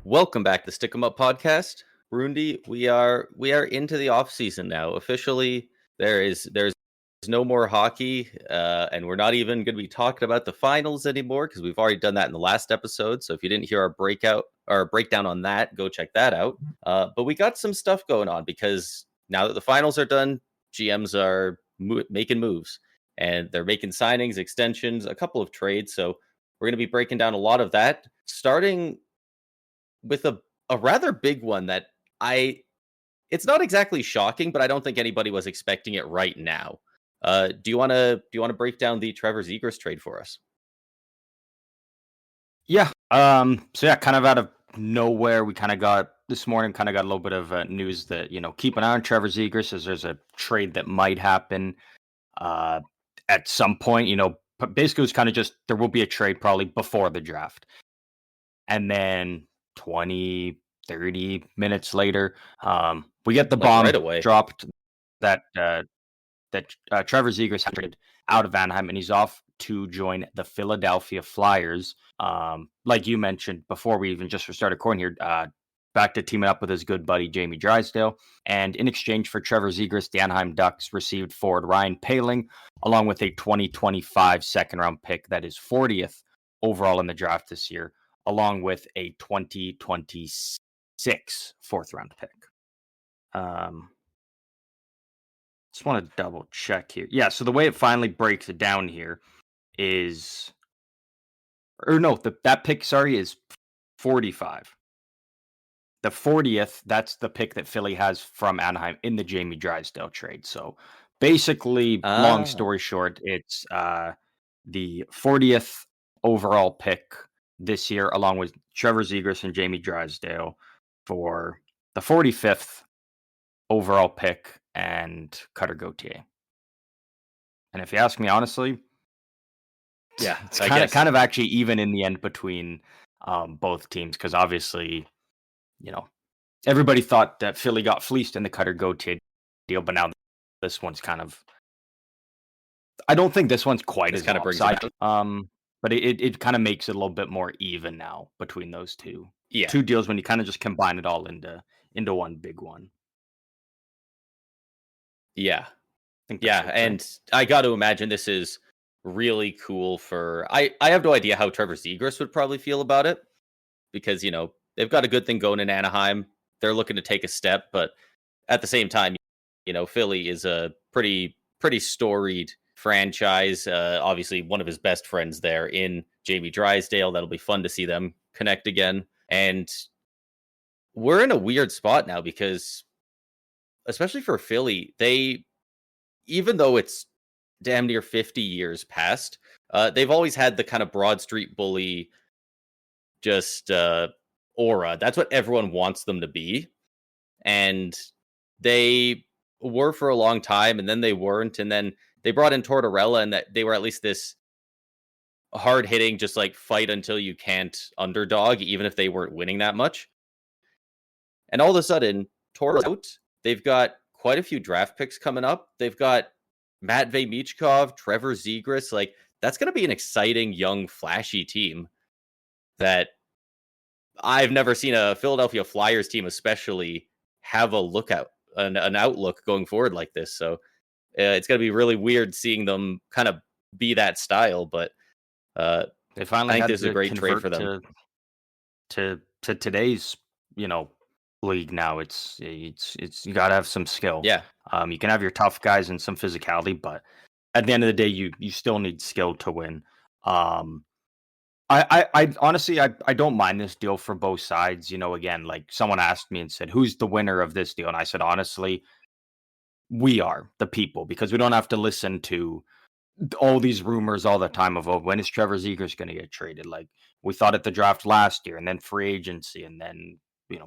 Welcome back to Stick 'em Up podcast. Burundi, we are into the off season now. Officially, there's no more hockey, and we're not even going to be talking about the finals anymore because we've already done that in the last episode. So if you didn't hear our breakdown on that, go check that out. But we got some stuff going on because now that the finals are done, GMs are making moves and they're making signings, extensions, a couple of trades. So we're going to be breaking down a lot of that, starting with a rather big one that I it's not exactly shocking, but I don't think anybody was expecting it right now. Do you want to break down the Trevor Zegras trade for us? Yeah. So yeah, kind of out of nowhere, we kind of got this morning. Kind of got a little bit of news that keep an eye on Trevor Zegras as there's a trade that might happen uh, at some point. But basically, it's kind of just there will be a trade probably before the draft, and then 20, 30 minutes later, we get the Like bomb right away. dropped that Trevor Zegras had traded out of Anaheim, and he's off to join the Philadelphia Flyers. Like you mentioned before we even just started recording here, back to teaming up with his good buddy Jamie Drysdale. And in exchange for Trevor Zegras, the Anaheim Ducks received forward Ryan Poehling, along with a 2025 second-round pick that is 40th overall in the draft this year, along with a 2026 fourth-round pick. Just want to double check here. Yeah, so the way it finally breaks it down here is, or no, that pick, sorry, is 45. The 40th, that's the pick that Philly has from Anaheim in the Jamie Drysdale trade. So basically, long story short, it's the 40th overall pick this year, along with Trevor Zegras and Jamie Drysdale for the 45th overall pick and Cutter Gauthier. And if you ask me honestly, Yeah, it's kind of actually even in the end between both teams because obviously, everybody thought that Philly got fleeced in the Cutter Gauthier deal, but now this one's kind of. I don't think this one's quite as kind of brings it down. But it kind of makes it a little bit more even now between those two deals when you kind of just combine it all into one big one. Yeah. And I got to imagine this is really cool for I have no idea how Trevor Zegras would probably feel about it because they've got a good thing going in Anaheim. They're looking to take a step, but at the same time, Philly is a pretty storied franchise. Obviously, one of his best friends there in Jamie Drysdale. That'll be fun to see them connect again. And we're in a weird spot now because, especially for Philly, even though it's damn near 50 years past, they've always had the kind of Broad Street bully just aura. That's what everyone wants them to be. And they were for a long time, and then they weren't. And then they brought in Tortorella, and that they were at least this hard-hitting, just like fight until you can't underdog, even if they weren't winning that much. And all of a sudden, Tortorella's out. They've got quite a few draft picks coming up. They've got Matvei Michkov, Trevor Zegras. Like, that's going to be an exciting, young, flashy team that I've never seen a Philadelphia Flyers team especially have a lookout, an outlook going forward like this. So it's going to be really weird seeing them kind of be that style, but they finally I think had this is a great trade for them. To today's, league now, it's you got to have some skill. Yeah. You can have your tough guys and some physicality, but at the end of the day, you still need skill to win. I honestly, I don't mind this deal for both sides. Again, like someone asked me and said, who's the winner of this deal? And I said, honestly, we are the people because we don't have to listen to all these rumors all the time of, when is Trevor Zegras going to get traded? Like we thought at the draft last year and then free agency and then,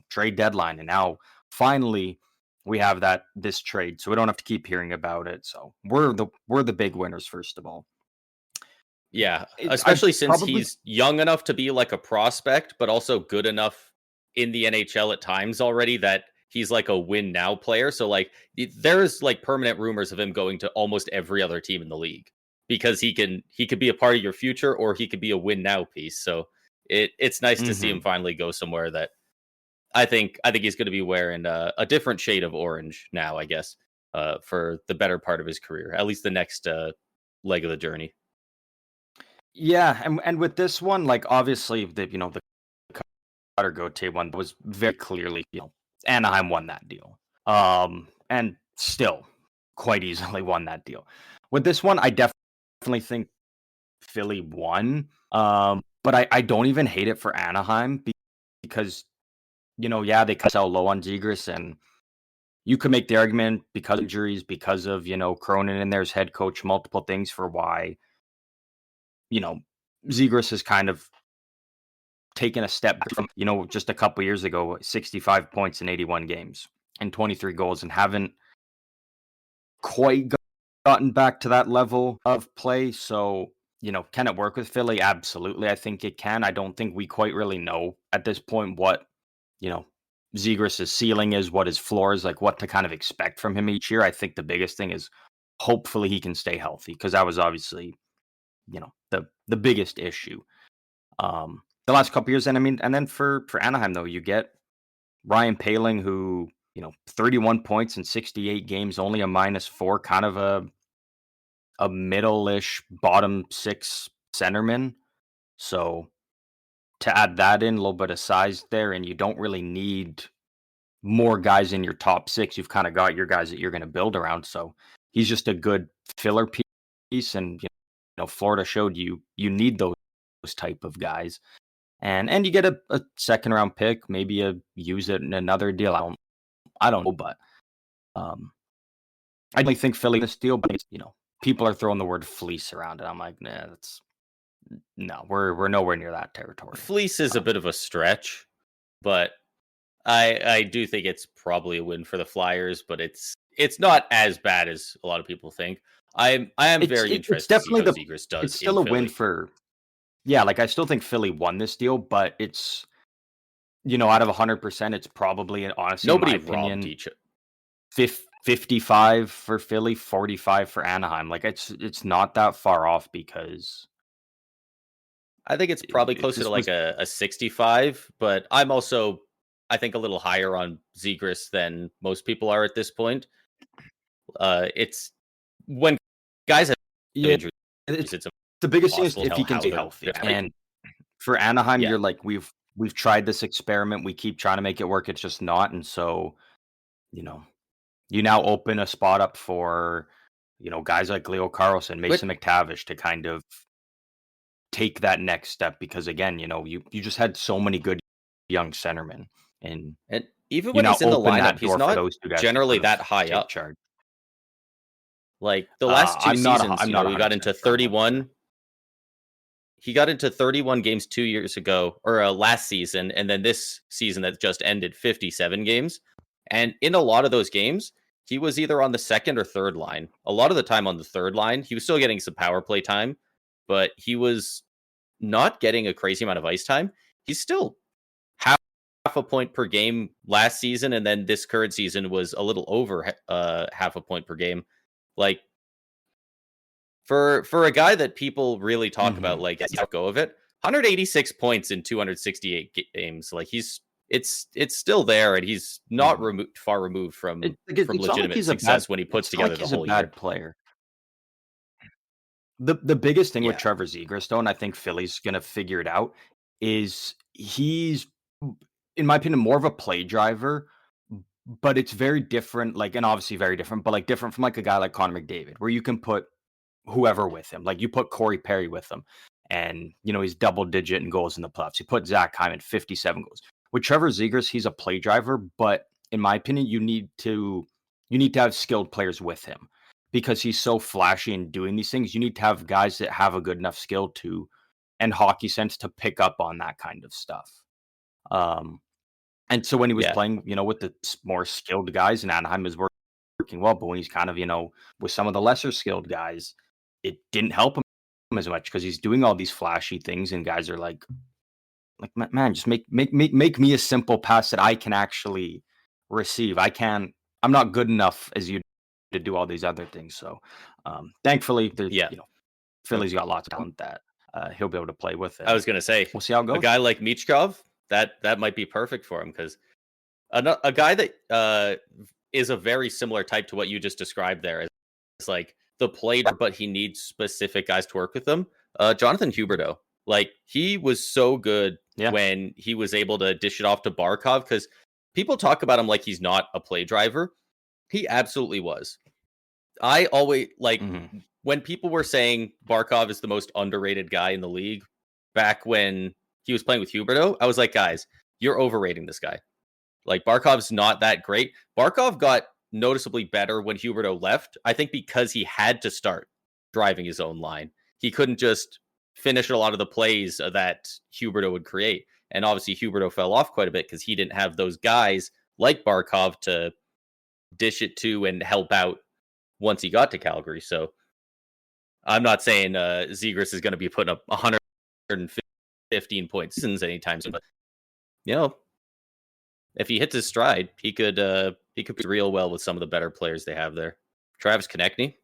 trade deadline. And now finally we have this trade. So we don't have to keep hearing about it. So we're the big winners, first of all. Yeah, especially since he's young enough to be like a prospect, but also good enough in the NHL at times already that he's like a win now player. So like there's like permanent rumors of him going to almost every other team in the league because he could be a part of your future or he could be a win now piece. So it's nice to see him finally go somewhere that I think he's going to be wearing a different shade of orange now, I guess, for the better part of his career, at least the next leg of the journey. Yeah, and with this one, like obviously the Cutter Gauthier one was very clearly, Anaheim won that deal. And still quite easily won that deal. With this one, I definitely think Philly won. But I don't even hate it for Anaheim because yeah, they cut out low on Zegras, and you could make the argument because of injuries, because of Cronin in there as head coach, multiple things for why Zegras has kind of taken a step back from just a couple years ago, 65 points in 81 games and 23 goals, and haven't quite gotten back to that level of play. So can it work with Philly? Absolutely, I think it can. I don't think we quite really know at this point what Zegras' ceiling is, what his floor is, like what to kind of expect from him each year. I think the biggest thing is hopefully he can stay healthy, because that was obviously the biggest issue the last couple years. And I mean, and then for Anaheim though, you get Ryan Poehling, who 31 points in 68 games, only a -4, kind of a middle-ish bottom six centerman. So to add that in, a little bit of size there, and you don't really need more guys in your top six. You've kind of got your guys that you're going to build around. So he's just a good filler piece, and Florida showed you need those type of guys, and you get a second round pick, maybe use it in another deal. I don't know, but I don't think Philly this deal, but people are throwing the word fleece around it. I'm like, nah, we're nowhere near that territory. Fleece is a bit of a stretch, but I do think it's probably a win for the Flyers, but it's not as bad as a lot of people think. I am very interested. It's definitely to see how Zegras does. It's still a win for. Yeah, like I still think Philly won this deal, but it's out of 100%, it's probably honestly nobody in my opinion, robbed each. 55 for Philly, 45 for Anaheim. Like it's not that far off, because I think it's probably closer to like a 65, but I'm also, I think, a little higher on Zegras than most people are at this point. It's when guys have injuries, it's the biggest thing is if he can stay healthy. And for Anaheim, you're like, we've tried this experiment, we keep trying to make it work, it's just not. And so, you now open a spot up for, guys like Leo Carlson, Mason McTavish to kind of take that next step, because again, you just had so many good young centermen, and even when he's in the lineup, he's not generally that high up. Charge. Like the last two seasons, he got into 31. He got into 31 games 2 years ago, or last season, and then this season that just ended, 57 games. And in a lot of those games, he was either on the second or third line. A lot of the time on the third line, he was still getting some power play time, but he was not getting a crazy amount of ice time. He's still half a point per game last season, and then this current season was a little over half a point per game. Like for a guy that people really talk about, like go of it, 186 points in 268 games. Like it's still there, and he's not far removed from legitimate success when he puts together the whole year. Player. The biggest thing with Trevor Zegras, though, and I think Philly's going to figure it out, is he's, in my opinion, more of a play driver, but it's very different, like, and obviously very different, but like different from like a guy like Connor McDavid, where you can put whoever with him. Like you put Corey Perry with him, and he's double digit in goals in the playoffs. You put Zach Hyman, 57 goals. With Trevor Zegras, he's a play driver, but in my opinion, you need to have skilled players with him, because he's so flashy in doing these things. You need to have guys that have a good enough skill to, and hockey sense, to pick up on that kind of stuff. And so when he was playing, with the more skilled guys, and Anaheim is working well, but when he's kind of, with some of the lesser skilled guys, it didn't help him as much, because he's doing all these flashy things, and guys are like, man, just make me a simple pass that I can actually receive. I'm not good enough as you to do all these other things. So thankfully, Philly's got lots of talent that he'll be able to play with it. I was going to say, we'll see how it goes. A guy like Michkov, that might be perfect for him, because A guy that is a very similar type to what you just described there. It's like the player, but he needs specific guys to work with them. Jonathan Huberdeau, like he was so good when he was able to dish it off to Barkov, because people talk about him like he's not a play driver. He absolutely was. I always like when people were saying Barkov is the most underrated guy in the league back when he was playing with Huberdeau. I was like, guys, you're overrating this guy. Like Barkov's not that great. Barkov got noticeably better when Huberdeau left. I think because he had to start driving his own line. He couldn't just finish a lot of the plays that Huberdeau would create. And obviously Huberdeau fell off quite a bit because he didn't have those guys like Barkov to dish it to and help out once he got to Calgary. So I'm not saying Zegras is going to be putting up 115 points anytime soon, but you know, if he hits his stride, he could be real well with some of the better players they have there. Travis Konechny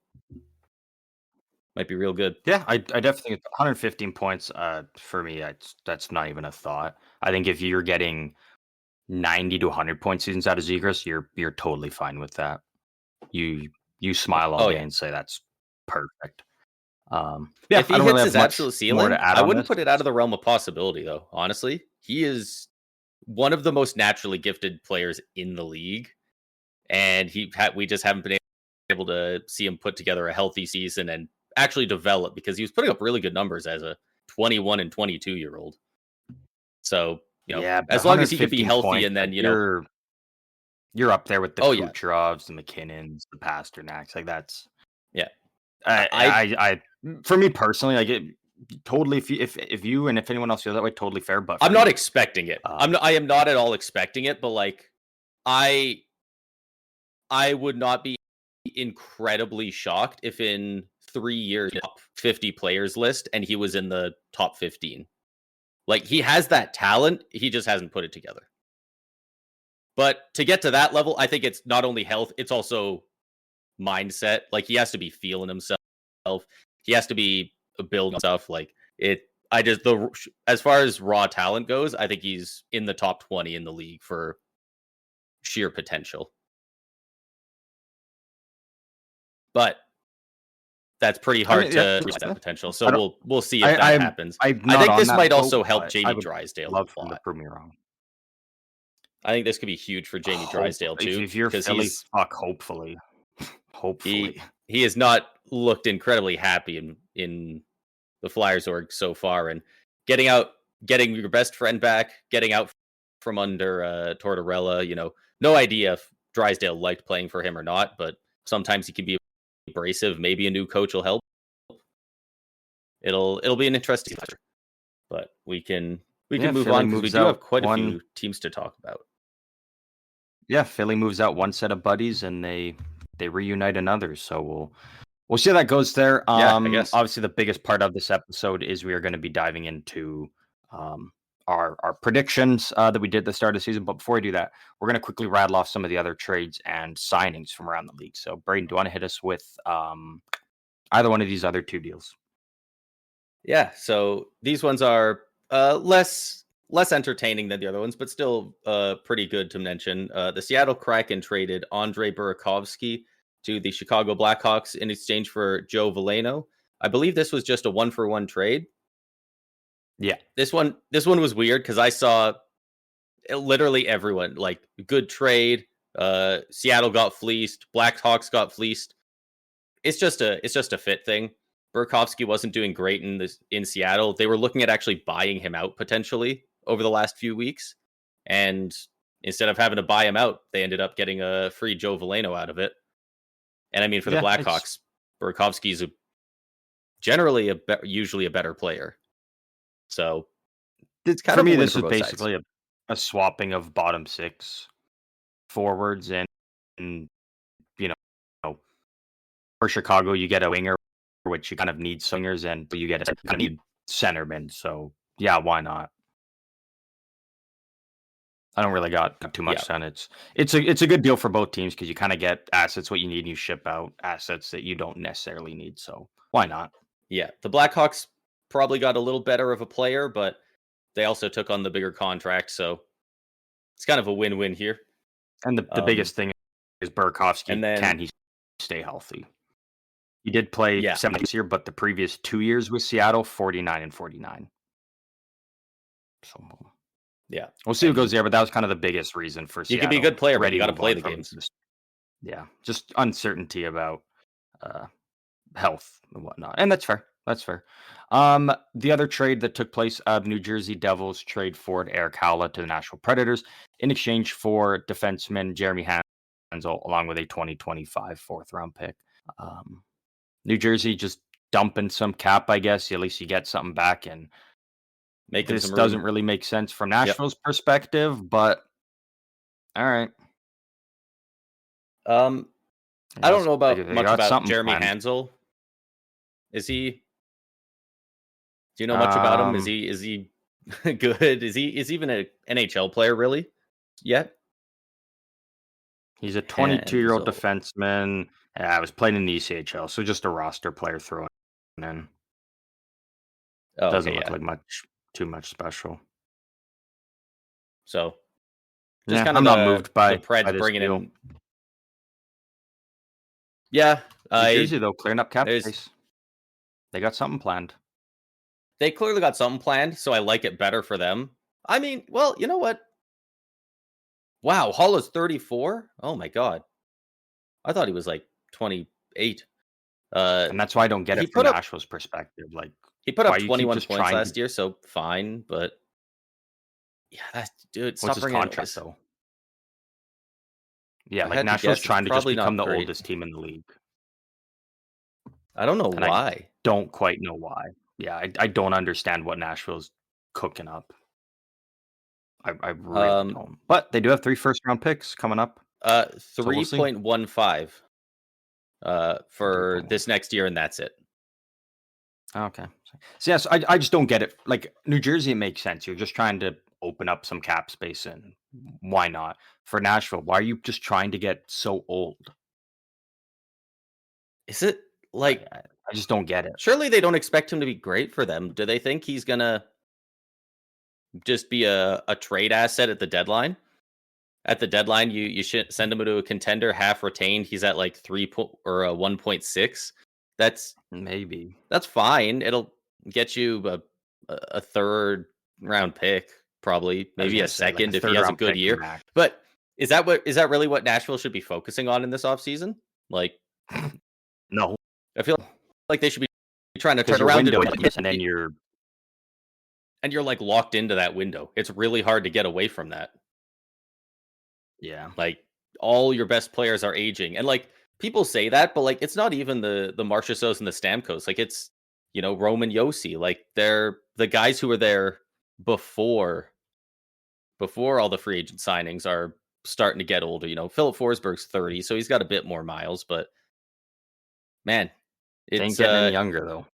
might be real good. Yeah, I definitely think 115 points. For me, that's not even a thought. I think if you're getting 90 to 100 point seasons out of Zegras, you're totally fine with that. You smile all day and say that's perfect. If he hits really his absolute ceiling, I wouldn't put it out of the realm of possibility, though. Honestly, he is one of the most naturally gifted players in the league, and we just haven't been able to see him put together a healthy season and actually develop, because he was putting up really good numbers as a 21 and 22-year-old. So, as long as he could be healthy, and then you're up there with the Kucherovs, the McKinnons, the Pasternaks. Like that's I for me personally, like it totally. If you and if anyone else feels that way, totally fair. But I'm not expecting it. I am not at all expecting it. But like I would not be incredibly shocked if in 3 years top 50 players list and he was in the top 15. Like he has that talent, he just hasn't put it together. But to get to that level, I think it's not only health, it's also mindset. Like he has to be feeling himself. He has to be building stuff. Like as far as raw talent goes, I think he's in the top 20 in the league for sheer potential. But that's pretty hard to reach that potential. So we'll see if that happens. I think this might also help Jamie Drysdale a lot. To prove me wrong. I think this could be huge for Jamie Drysdale too. If you're Philly, hopefully. He has not looked incredibly happy in the Flyers org so far, and getting your best friend back, getting out from under Tortorella. No idea if Drysdale liked playing for him or not, but sometimes he can be abrasive. Maybe a new coach will help. It'll be an interesting future, but we can move on because we do have quite a few teams to talk about. Yeah, Philly moves out one set of buddies and they reunite another. So we'll see how that goes there. I guess. Obviously, the biggest part of this episode is we are going to be diving into our predictions that we did at the start of the season. But before we do that, we're going to quickly rattle off some of the other trades and signings from around the league. So, Braden, do you want to hit us with either one of these other two deals? Yeah, so these ones are less entertaining than the other ones, but still pretty good to mention. The Seattle Kraken traded Andrei Burakovsky to the Chicago Blackhawks in exchange for Joe Veleno. I believe this was just a 1-for-1 trade. Yeah, this one was weird because I saw literally everyone like good trade. Seattle got fleeced. Blackhawks got fleeced. It's just a fit thing. Burakovsky wasn't doing great in Seattle. They were looking at actually buying him out potentially over the last few weeks, and instead of having to buy him out, they ended up getting a free Joe Veleno out of it. And I mean, for the Blackhawks, Burakovsky is generally usually a better player. So it's kind of for me. This is basically a swapping of bottom six forwards, and for Chicago, you get a winger, which you kind of need swingers, and you get a kind of need centerman. So yeah, why not? I don't really got too much on it. It's a good deal for both teams because you kind of get assets what you need, and you ship out assets that you don't necessarily need. So why not? Yeah, the Blackhawks probably got a little better of a player, but they also took on the bigger contract, so it's kind of a win-win here. And the biggest thing is Burakovsky. And then Can he stay healthy? He did play yeah, 70 this year, but the previous 2 years with Seattle, 49 and 49. So yeah, we'll see what goes and there, but that was kind of the biggest reason for you could be a Seattle. good player, but Ready you to got to move play on the from games. this. Yeah, just uncertainty about health and whatnot, and that's fair. That's fair. The other trade that took place, New Jersey Devils trade forward Eric Howlett to the Nashville Predators in exchange for defenseman Jeremy Hansel, along with a 2025 fourth-round pick. New Jersey just dumping some cap, I guess. At least you get something back, and making this some doesn't room. really make sense from Nashville's perspective, but all right. I don't know They much got about something Jeremy planned. Hansel. Is he? Do you know much about him? Is he good? Is he even an NHL player really yet? He's a 22-year-old Hansel. defenseman. I was playing in the ECHL, so just a roster player thrown in. Oh, Doesn't okay, look yeah. like too much special. So just kind of I'm not moved by the Preds this bringing deal. in. Yeah, New Jersey though clearing up cap space. They got something planned. They clearly got something planned, so I like it better for them. I mean, well, you know what? Wow, Hall is 34. Oh my god, I thought he was like 28. And that's why I don't get it from Nashville's perspective. Like, he put up why you keep 21 just points trying last year, so fine. But yeah, that's dude. What's Stop his contract though? Yeah, I like had to Nashville's guess, trying to just probably become not the great. oldest team in the league. I don't know And why. I don't quite know why. Yeah, I don't understand what Nashville's cooking up. I really don't. But they do have 3 first-round picks coming up. 3.15 for this next year, and that's it. Okay. So yes, I just don't get it. Like New Jersey, it makes sense. You're just trying to open up some cap space, and why not? For Nashville, why are you just trying to get so old? Is it like I just don't get it. Surely they don't expect him to be great for them. Do they think he's gonna just be a trade asset at the deadline? At the deadline, you should send him to a contender, half retained. He's at like 1.6. That's fine. It'll get you a third round pick, probably maybe a second if he has a good year. But is that really what Nashville should be focusing on in this offseason? Like, no, I feel like they should be trying to turn around and then you're like locked into that window. It's really hard to get away from that. Yeah. Like all your best players are aging. And like people say that, but like it's not even the Marchessaults and the Stamkos. Like it's, Roman Josi. Like they're the guys who were there before all the free agent signings are starting to get older. Philip Forsberg's 30, so he's got a bit more miles, but man, it ain't getting any younger though.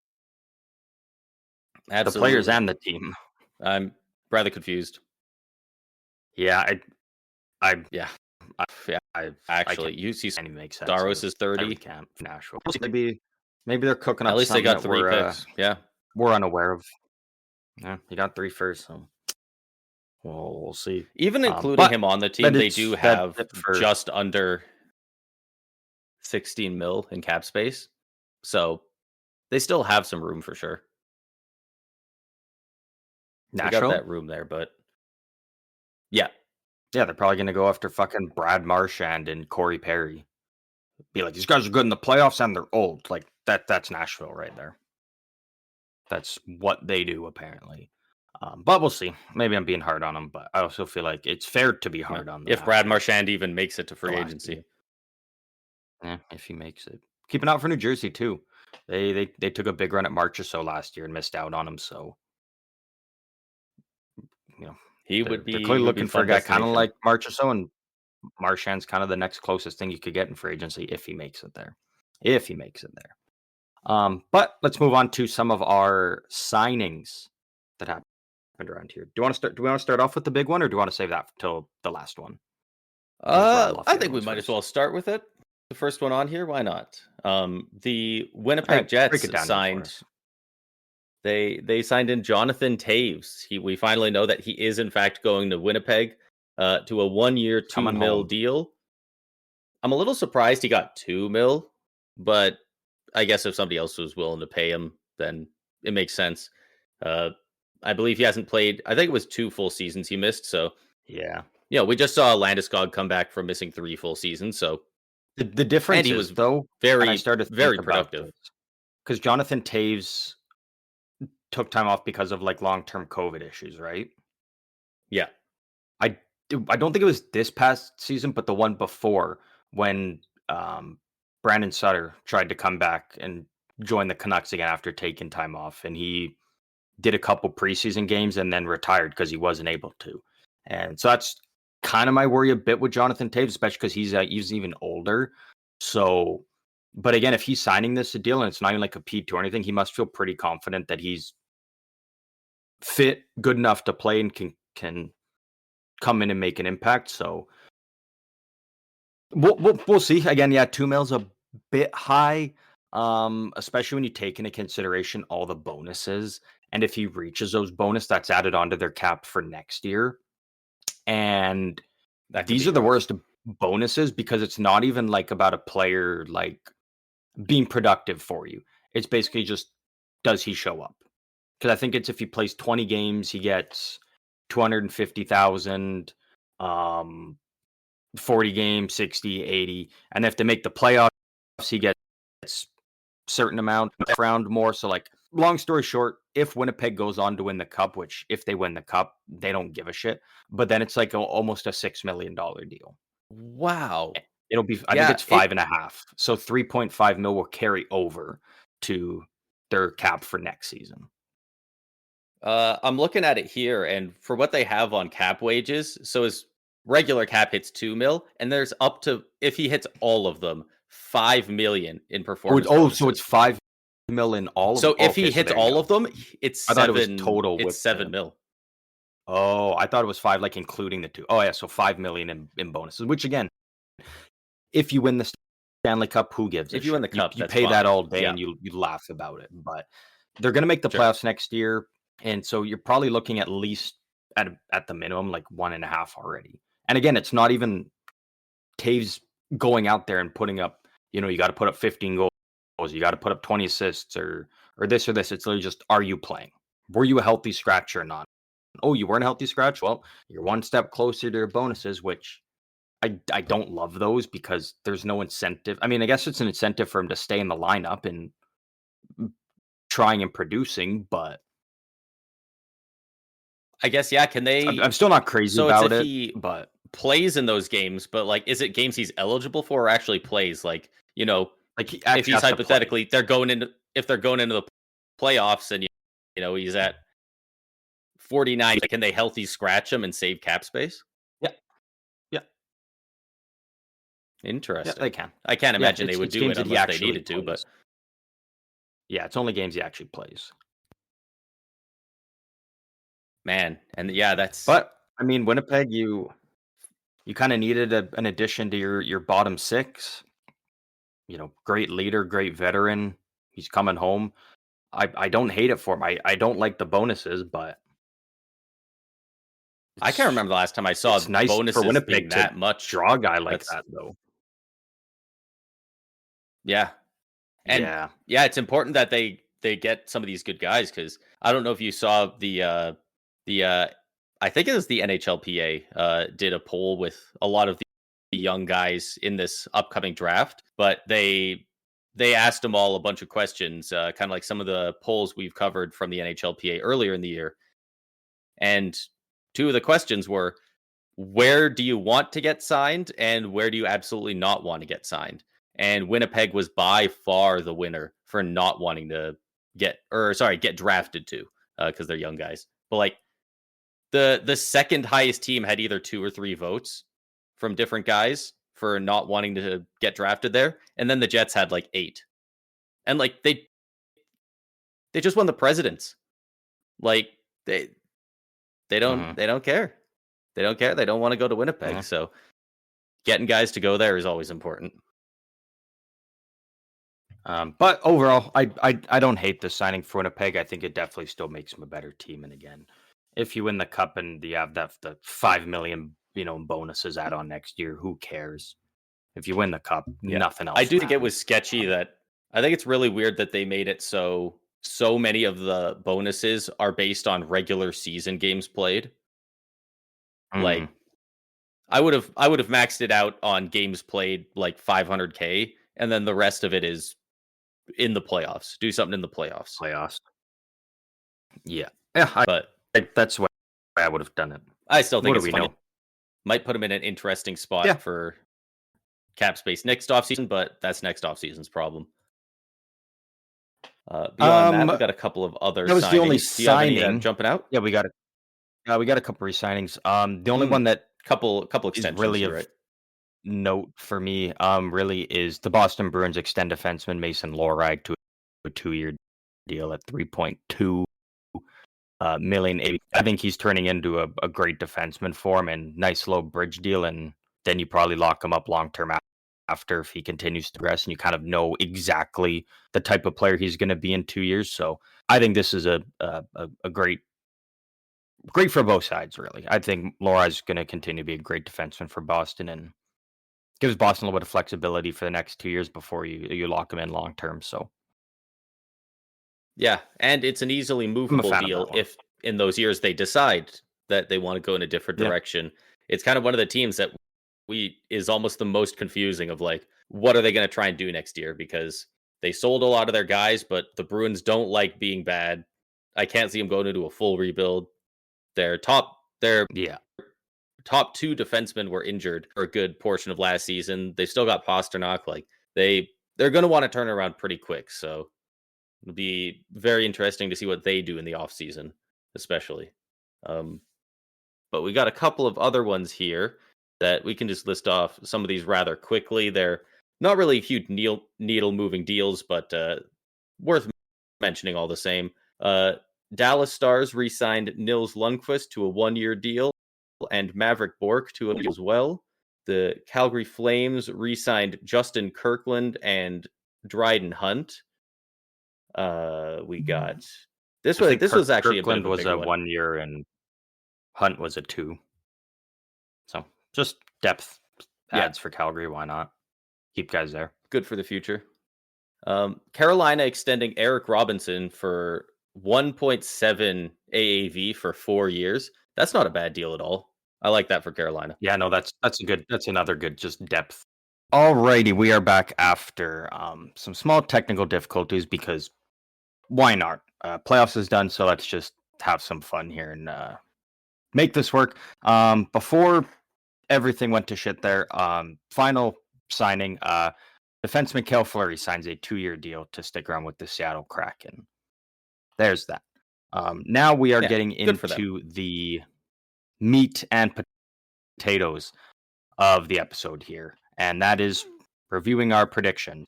Absolutely. The players and the team. I'm rather confused. Yeah, actually, UC makes sense. Daros is 30. Nashville. Maybe they're cooking up. At least they got 3 picks. Yeah, we're unaware of. Yeah, he got 3 first. So we'll see. Even including him on the team, they do have just under 16 mil in cap space, so they still have some room for sure. Nashville? They got that room there, but yeah, they're probably going to go after fucking Brad Marchand and Corey Perry. Be like, these guys are good in the playoffs and they're old. Like that's Nashville right there. That's what they do apparently. But we'll see. Maybe I'm being hard on them, but I also feel like it's fair to be hard on them. If Brad Marchand even makes it to free agency. Yeah, if he makes it. Keep an eye out for New Jersey too. They took a big run at Marchessault last year and missed out on him, so they're clearly looking for a guy kind of like Marchessault, and Marchand's kind of the next closest thing you could get in free agency if he makes it there. But let's move on to some of our signings that happened around here. Do we want to start off with the big one, or do you want to save that till the last one? I think we might as well start with it. The first one on here, why not? The Winnipeg Jets signed. They signed in Jonathan Toews. We finally know that he is in fact going to Winnipeg. to a 1-year, $2 Coming million home. deal. I'm a little surprised he got $2 million, but I guess if somebody else was willing to pay him, then it makes sense. Uh, I believe he hasn't played. I think it was 2 full seasons he missed. So Yeah. we just saw Landeskog come back from missing 3 full seasons. So The and difference he is, was though, and I very, started to very think about productive. this, because Jonathan Toews took time off because of, like, long-term COVID issues, right? Yeah, I I don't think it was this past season, but the one before, when, Brandon Sutter tried to come back and join the Canucks again after taking time off, and he did a couple preseason games and then retired because he wasn't able to. And so that's kind of my worry a bit with Jonathan Toews, especially because he's even older. So, but again, if he's signing this a deal and it's not even like a P2 or anything, he must feel pretty confident that he's fit, good enough to play, and can come in and make an impact. So we'll see. Again, yeah, 2 mil's a bit high, especially when you take into consideration all the bonuses. And if he reaches those bonus, that's added onto their cap for next year. And that could these be are the rough. worst bonuses because it's not even like about a player like being productive for you. It's basically just, does he show up? Because I think it's, if he plays 20 games, he gets 250,000. 40 games, 60, 80. And if they make the playoffs, he gets certain amount round more. So, like, long story short, if Winnipeg goes on to win the cup, which if they win the cup, they don't give a shit. But then it's like almost a $6 million deal. Wow. It'll be, I think Yeah, it's 5.5. So 3.5 mil will carry over to their cap for next season. I'm looking at it here, and for what they have on cap wages, so his regular cap hits 2 mil, and there's up to, if he hits all of them, 5 million in performance So it's bonuses. 5 mil in all of them. So if Okay, he so hits there you all go. of them, it's I thought it was 7. total It's with 7 the. mil. Oh, I thought it was 5, like, including the 2. Oh, yeah, so 5 million in bonuses, which, again, if you win the Stanley Cup, who gives a If you win shit? the You cup, you that's pay that fine. all day Yeah, and you laugh about it, but they're gonna make the sure. playoffs next year, and so you're probably looking at least at the minimum, like 1.5 already. And again, it's not even Taves going out there and putting up, you gotta put up 15 goals, you gotta put up 20 assists or this or this. It's literally just, are you playing? Were you a healthy scratch or not? Oh, you weren't a healthy scratch? Well, you're one step closer to your bonuses, which I don't love those because there's no incentive. I mean, I guess it's an incentive for him to stay in the lineup and trying and producing, but I guess, yeah, can I'm they, still not crazy so it's about if it. he But plays in those games, but, like, is it games he's eligible for or actually plays? Like, like, he if actually he's has to play. hypothetically, they're going into if they're going into the playoffs and, he's at 49, can they healthy scratch him and save cap space? Yeah, yeah, yeah. They Interesting. can. I can't Yeah, imagine they it's would it's do games it that he unless they actually needed to, plays. but Yeah, it's only games he actually plays. man, and yeah, that's But I mean, Winnipeg, you kind of needed an addition to your bottom six. Great leader, great veteran. He's coming home. I don't hate it for him. I don't like the bonuses, but I can't it's remember the last time I it's saw nice for bonuses being Winnipeg to that much. draw a guy like That's that, though. Yeah. And Yeah. yeah, it's important that they get some of these good guys because I don't know if you saw the I think it was the NHLPA did a poll with a lot of the young guys in this upcoming draft, but they asked them all a bunch of questions, kind of like some of the polls we've covered from the NHLPA earlier in the year. And 2 of the questions were, where do you want to get signed and where do you absolutely not want to get signed? And Winnipeg was by far the winner for not wanting to get drafted to, because they're young guys. But, like, the second highest team had either 2 or 3 votes from different guys for not wanting to get drafted there, and then the Jets had like 8. And, like, they just won the Presidents. Like, they don't Mhm. they don't care. They don't care. They don't want to go to Winnipeg. Yeah. So getting guys to go there is always important. But overall, I don't hate the signing for Winnipeg. I think it definitely still makes them a better team. And again, if you win the cup and you have the 5 million bonuses add on next year. Who cares? If you win the cup, Yeah. nothing I else do think it matters. was sketchy that I think it's really weird that they made it so many of the bonuses are based on regular season games played. Mhm. Like I would have maxed it out on games played like 500K, and then the rest of it is in the playoffs. Do something in the playoffs. Playoffs. Yeah. Yeah, But that's the way I would have done it. I still think What do it's we funny. know? Might put him in an interesting Yeah. spot for cap space next offseason, but that's next offseason's problem. Beyond that, Um, we got a couple of other that was the only signings. Do you have any that signing. jumping out? Yeah, we got a couple re-signings. The only Mm, one that couple is extensions. really You're of right. note for me, really is the Boston Bruins extend defenseman Mason Lohrei to a 2-year deal at 3.2 million. I think he's turning into a great defenseman for him, and nice low bridge deal, and then you probably lock him up long term after if he continues to progress, and you kind of know exactly the type of player he's going to be in 2 years. So I think this is a great for both sides, really. I think Laura's going to continue to be a great defenseman for Boston and gives Boston a little bit of flexibility for the next 2 years before you lock him in long term. So Yeah, and it's an easily I'm a movable fan of deal that one. if in those years they decide that they want to go in a different Yeah. direction. It's kind of one of the teams that we is almost the most confusing of like what are they going to try and do next year because they sold a lot of their guys, but the Bruins don't like being bad. I can't see them going into a full rebuild. Their Yeah. top two defensemen were injured for a good portion of last season. They still got Pasternak. Like they're going to want to turn around pretty quick. So it'll be very interesting to see what they do in the offseason, especially. Um, but we got a couple of other ones here that we can just list off some of these rather quickly. They're not really huge needle moving deals, but worth mentioning all the same. Dallas Stars re signed Nils Lundqvist to a 1-year deal and Maverick Bork to a deal as well. The Calgary Flames re signed Justin Kirkland and Dryden Hunt. We got this I was think this was actually a bit of Kirkland a was bigger a one. 1 year and Hunt was a 2. So just depth Yeah, adds for Calgary. Why not? Keep guys there. good for the future. Carolina extending Eric Robinson for 1.7 AAV for 4 years. That's not a bad deal at all. I like that for Carolina. Yeah, no, that's another good just depth. Alrighty, we are back after some small technical difficulties because why not? Playoffs is done, so let's just have some fun here and make this work. Before everything went to shit there, final signing, defenseman Cale Fleury signs a 2-year deal to stick around with the Seattle Kraken. There's that. Now we are Yeah, getting good for them. into the meat and potatoes of the episode here, and that is reviewing our prediction.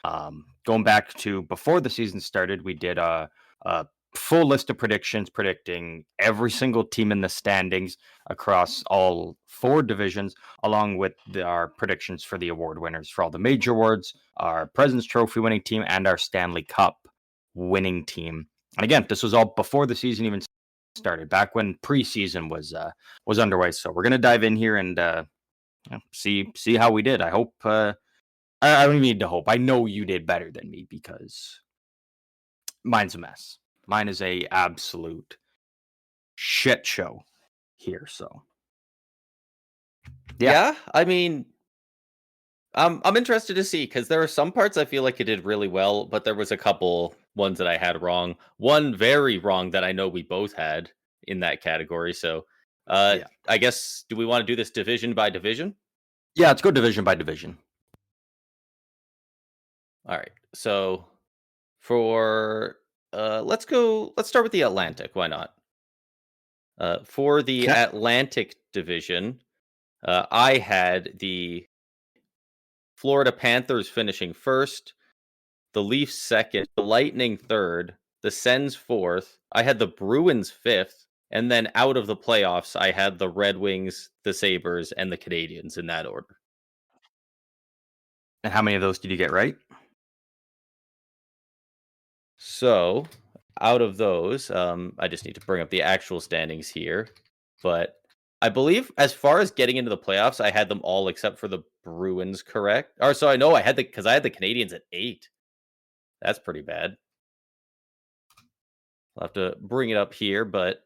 Going back to before the season started, we did a full list of predictions predicting every single team in the standings across all 4 divisions, along with our predictions for the award winners for all the major awards, our President's Trophy winning team, and our Stanley Cup winning team. And again, this was all before the season even started, back when preseason was underway. So we're gonna dive in here and see how we did. I hope. I don't even need to hope. I know you did better than me because mine's a mess. Mine is a absolute shit show here. So yeah, Yeah, I mean, I'm interested to see because there are some parts I feel like it did really well, but there was a couple ones that I had wrong. One very wrong that I know we both had in that category. So, yeah, I guess do we want to do this division by division? yeah. Let's go division by division. All right. So for let's start with the Atlantic. Why not? For the Okay. Atlantic division, I had the Florida Panthers finishing first, the Leafs second, the Lightning third, the Sens fourth. I had the Bruins fifth, and then out of the playoffs, I had the Red Wings, the Sabres, and the Canadiens in that order. And how many of those did you get right? So out of those, I just need to bring up the actual standings here, but I believe as far as getting into the playoffs, I had them all except for the Bruins correct. Or so I know I had because I had the Canadians at 8. That's pretty bad. I'll have to bring it up here, but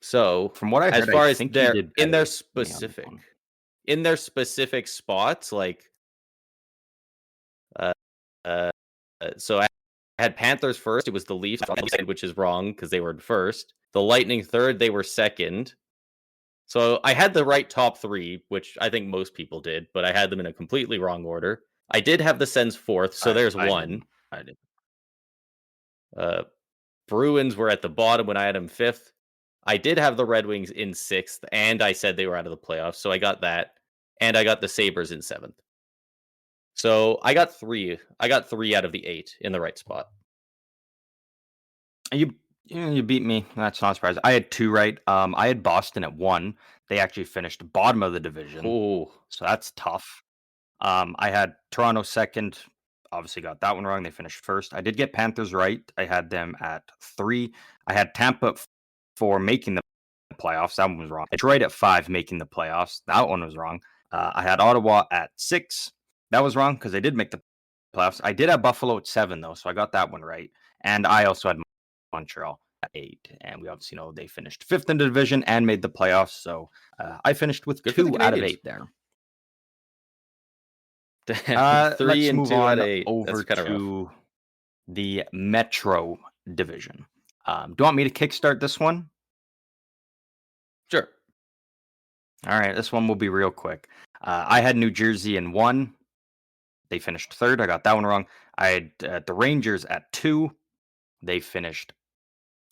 so From what I as heard, I far as think you their did in better their than me on this specific one. in their specific spots, like uh, uh so I had Panthers first. It was the Leafs, which is wrong because they were first. The Lightning third, they were second. So I had the right top 3, which I think most people did, but I had them in a completely wrong order. I did have the Sens fourth, so there's I one. didn't. I didn't. Bruins were at the bottom when I had them 5th. I did have the Red Wings in 6th, and I said they were out of the playoffs, so I got that. And I got the Sabres in 7th. So I got 3. I got 3 out of the 8 in the right spot. You beat me. That's not surprising. I had 2 right. I had Boston at 1. They actually finished bottom of the division, Oh, so that's tough. I had Toronto second. Obviously got that one wrong. They finished first. I did get Panthers right. I had them at 3. I had Tampa for making the playoffs. That one was wrong. Detroit at 5 making the playoffs. That one was wrong. I had Ottawa at 6. That was wrong because they did make the playoffs. I did have Buffalo at 7 though, so I got that one right. And I also had Montreal at 8, and we obviously know they finished 5th in the division and made the playoffs. So I finished with good for the 2 out of Canadians. 8 there. 3 Let's and move 2 out on of 8. over That's kind of rough. to the Metro division. Do you want me to kickstart this one? Sure. All right, this one will be real quick. I had New Jersey in 1. They finished 3rd. I got that one wrong. I had the Rangers at 2. They finished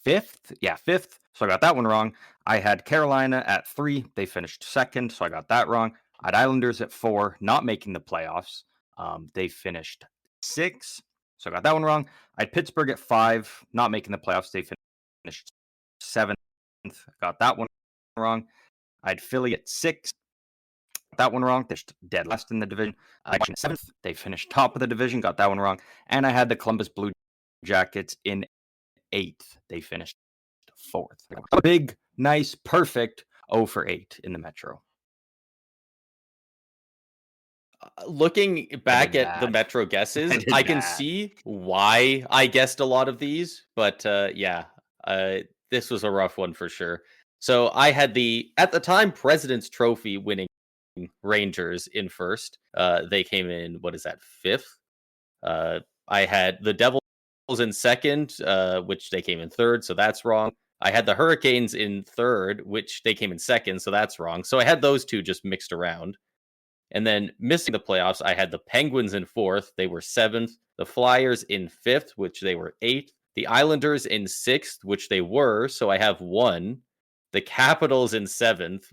5th. Yeah, 5th. So I got that one wrong. I had Carolina at 3. They finished 2nd. So I got that wrong. I had Islanders at 4, not making the playoffs. They finished 6th. So I got that one wrong. I had Pittsburgh at 5, not making the playoffs. They finished 7th. Got that one wrong. I had Philly at 6. That one wrong. They're dead last in the division. I had 7th. They finished top of the division. Got that one wrong. And I had the Columbus Blue Jackets in 8th. They finished 4th. A big, nice, perfect 0 for 8 in the Metro. Looking back at the bad. Metro guesses, did I can bad. see why I guessed a lot of these, but this was a rough one for sure. So I had the, at the time, President's Trophy winning Rangers in 1st. They came in, what is that, 5th? I had the Devils in 2nd, which they came in 3rd, so that's wrong. I had the Hurricanes in 3rd, which they came in 2nd, so that's wrong. So I had those two just mixed around. And then missing the playoffs, I had the Penguins in 4th. They were 7th. The Flyers in 5th, which they were 8th. The Islanders in 6th, which they were. So I have 1. The Capitals in 7th.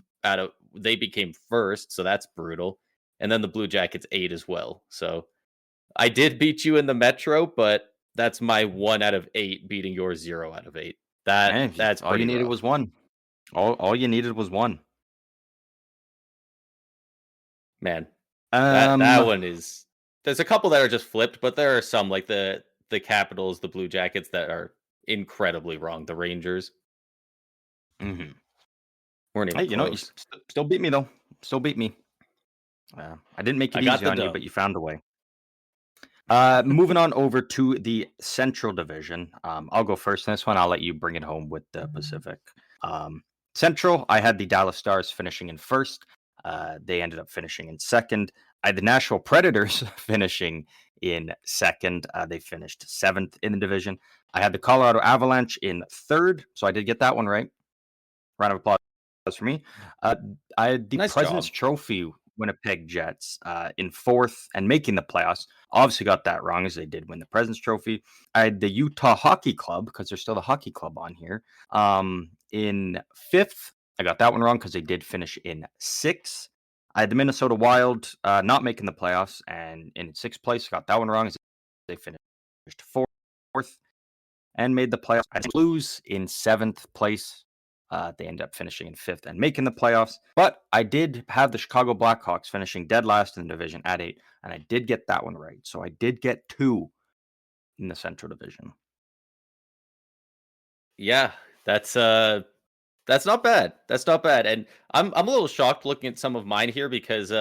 They became 1st, so that's brutal. And then the Blue Jackets 8 as well. So I did beat you in the Metro, but that's my 1 out of 8 beating your 0 out of 8. That's all you pretty needed rough. was 1. All you needed was 1. Man, that one is. There's a couple that are just flipped, but there are some like the Capitals, the Blue Jackets that are incredibly wrong. The Rangers Mm-hmm. weren't even Hey, you know, you close. still beat me though. Still beat me. I didn't make it I got easy the on you, dub. but you found a way. Moving on over to the Central Division. I'll go first in this one. I'll let you bring it home with the Pacific. Central, I had the Dallas Stars finishing in 1st. They ended up finishing in 2nd. I had the Nashville Predators finishing in 2nd. They finished 7th in the division. I had the Colorado Avalanche in 3rd, so I did get that one right. Round of applause for me. I had the Nice President's job. Trophy Winnipeg Jets in 4th and making the playoffs. Obviously got that wrong as they did win the President's Trophy. I had the Utah Hockey Club, because there's still the hockey club on here, in 5th. I got that one wrong because they did finish in 6th. I had the Minnesota Wild not making the playoffs and in 6th place. Got that one wrong as they finished 4th and made the playoffs. I lose in 7th place. They ended up finishing in 5th and making the playoffs. But I did have the Chicago Blackhawks finishing dead last in the division at 8, and I did get that one right. So I did get 2 in the Central Division. Yeah, that's That's not bad. That's not bad. And I'm a little shocked looking at some of mine here because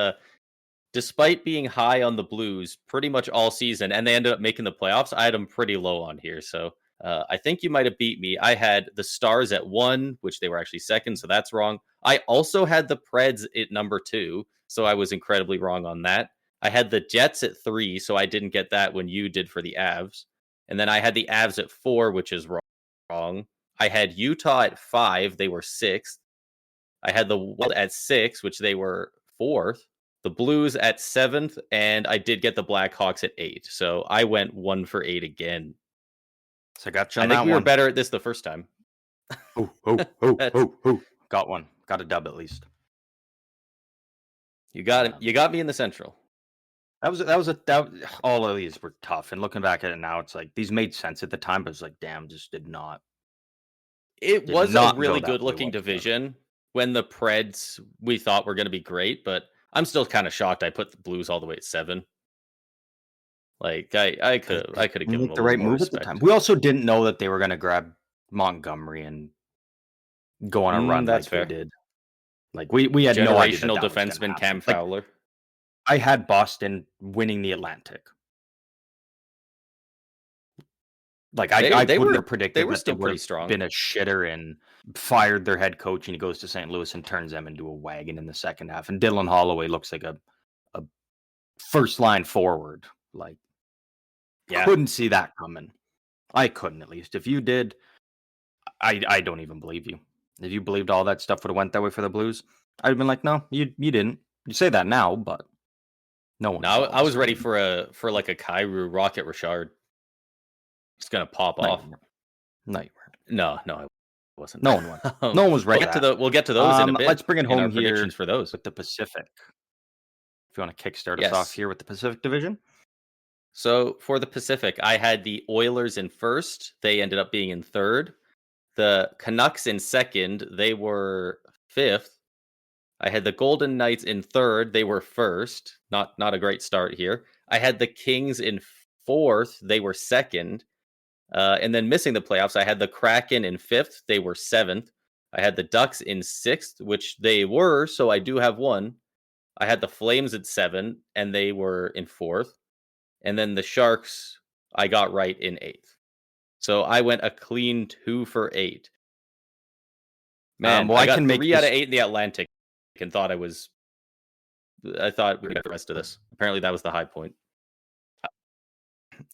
despite being high on the Blues pretty much all season, and they ended up making the playoffs, I had them pretty low on here. So I think you might have beat me. I had the Stars at 1, which they were actually second, so that's wrong. I also had the Preds at number 2, so I was incredibly wrong on that. I had the Jets at 3, so I didn't get that when you did for the Avs. And then I had the Avs at 4, which is wrong. I had Utah at 5, they were 6th. I had the Wild at 6, which they were 4th. The Blues at 7th, and I did get the Blackhawks at 8. So I went 1 for 8 again. So I got you on I think that we one. were better at this the first time. Got one. Got a dub at least. You got it. You got me in the Central. All of these were tough. And looking back at it now, it's like these made sense at the time, but it's like, damn, just did not. It was a really good looking whatsoever. division when the Preds we thought were going to be great, but I'm still kind of shocked I put the Blues all the way at 7. Like I could have given them the right move respect. at the time. We also didn't know that they were going to grab Montgomery and go on a run that's like fair. they did. Like we had no idea Generational defenseman Cam Fowler. I had Boston winning the Atlantic. Like I wouldn't have predicted they were still pretty strong. Been a shitter and fired their head coach, and he goes to St. Louis and turns them into a wagon in the second half. And Dylan Holloway looks like a first line forward. Like, couldn't see that coming. I couldn't, at least. If you did, I don't even believe you. If you believed all that stuff would have went that way for the Blues, I'd have been like, no, you didn't. You say that now, but no one. No, I was ready for like a Kyrou Rocket Richard. It's gonna pop off. No, you weren't. No, I wasn't. No one was. No one was ready. We'll get to those in a bit. Let's bring it home here predictions for those with the Pacific. If you want to kickstart us off here with the Pacific Division. So for the Pacific, I had the Oilers in first. They ended up being in third. The Canucks in second. They were 5th. I had the Golden Knights in third. They were first. Not a great start here. I had the Kings in 4th. They were second. And then missing the playoffs, I had the Kraken in 5th. They were 7th. I had the Ducks in 6th, which they were, so I do have one. I had the Flames at 7, and they were in 4th. And then the Sharks, I got right in 8th. So I went a clean 2 for 8. Man, I got 3 out of 8 in the Atlantic and thought I thought we'd get the rest of this. Apparently that was the high point.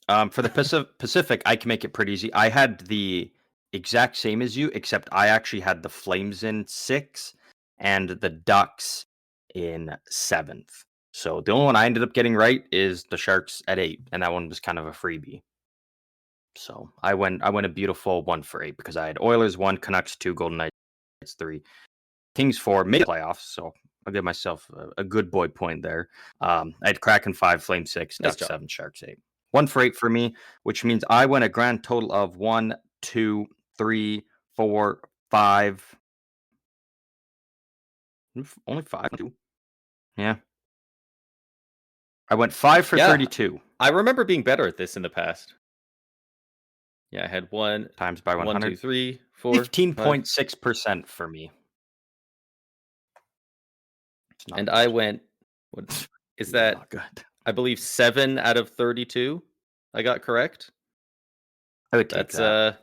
For the Pacific, I can make it pretty easy. I had the exact same as you, except I actually had the Flames in 6 and the Ducks in 7th. So the only one I ended up getting right is the Sharks at 8, and that one was kind of a freebie. So I went a beautiful 1 for 8 because I had Oilers 1, Canucks 2, Golden Knights 3, Kings 4, made the playoffs. So I'll give myself a good boy point there. I had Kraken 5, Flames 6, Ducks 7, Sharks 8. 1 for 8 for me, which means I went a grand total of 1, 2, 3, 4, 5. Only 5. Yeah. I went 5 for 32. I remember being better at this in the past. Yeah, I had 1 times by 100. 1, 2, 3, 4. 15.6% for me. And I went, what is that? Not good. I believe 7 out of 32 I got correct. I would take that.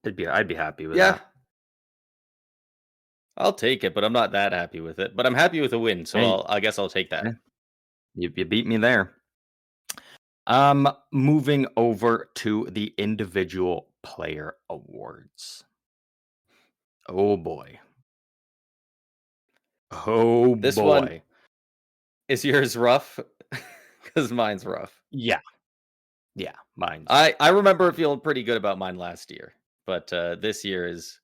I'd be happy with that. I'll take it, but I'm not that happy with it. But I'm happy with a win, so I guess I'll take that. You beat me there. Moving over to the individual player awards. Oh boy. This one, is yours rough? Because mine's rough. Yeah, mine's. I remember feeling pretty good about mine last year, but this year is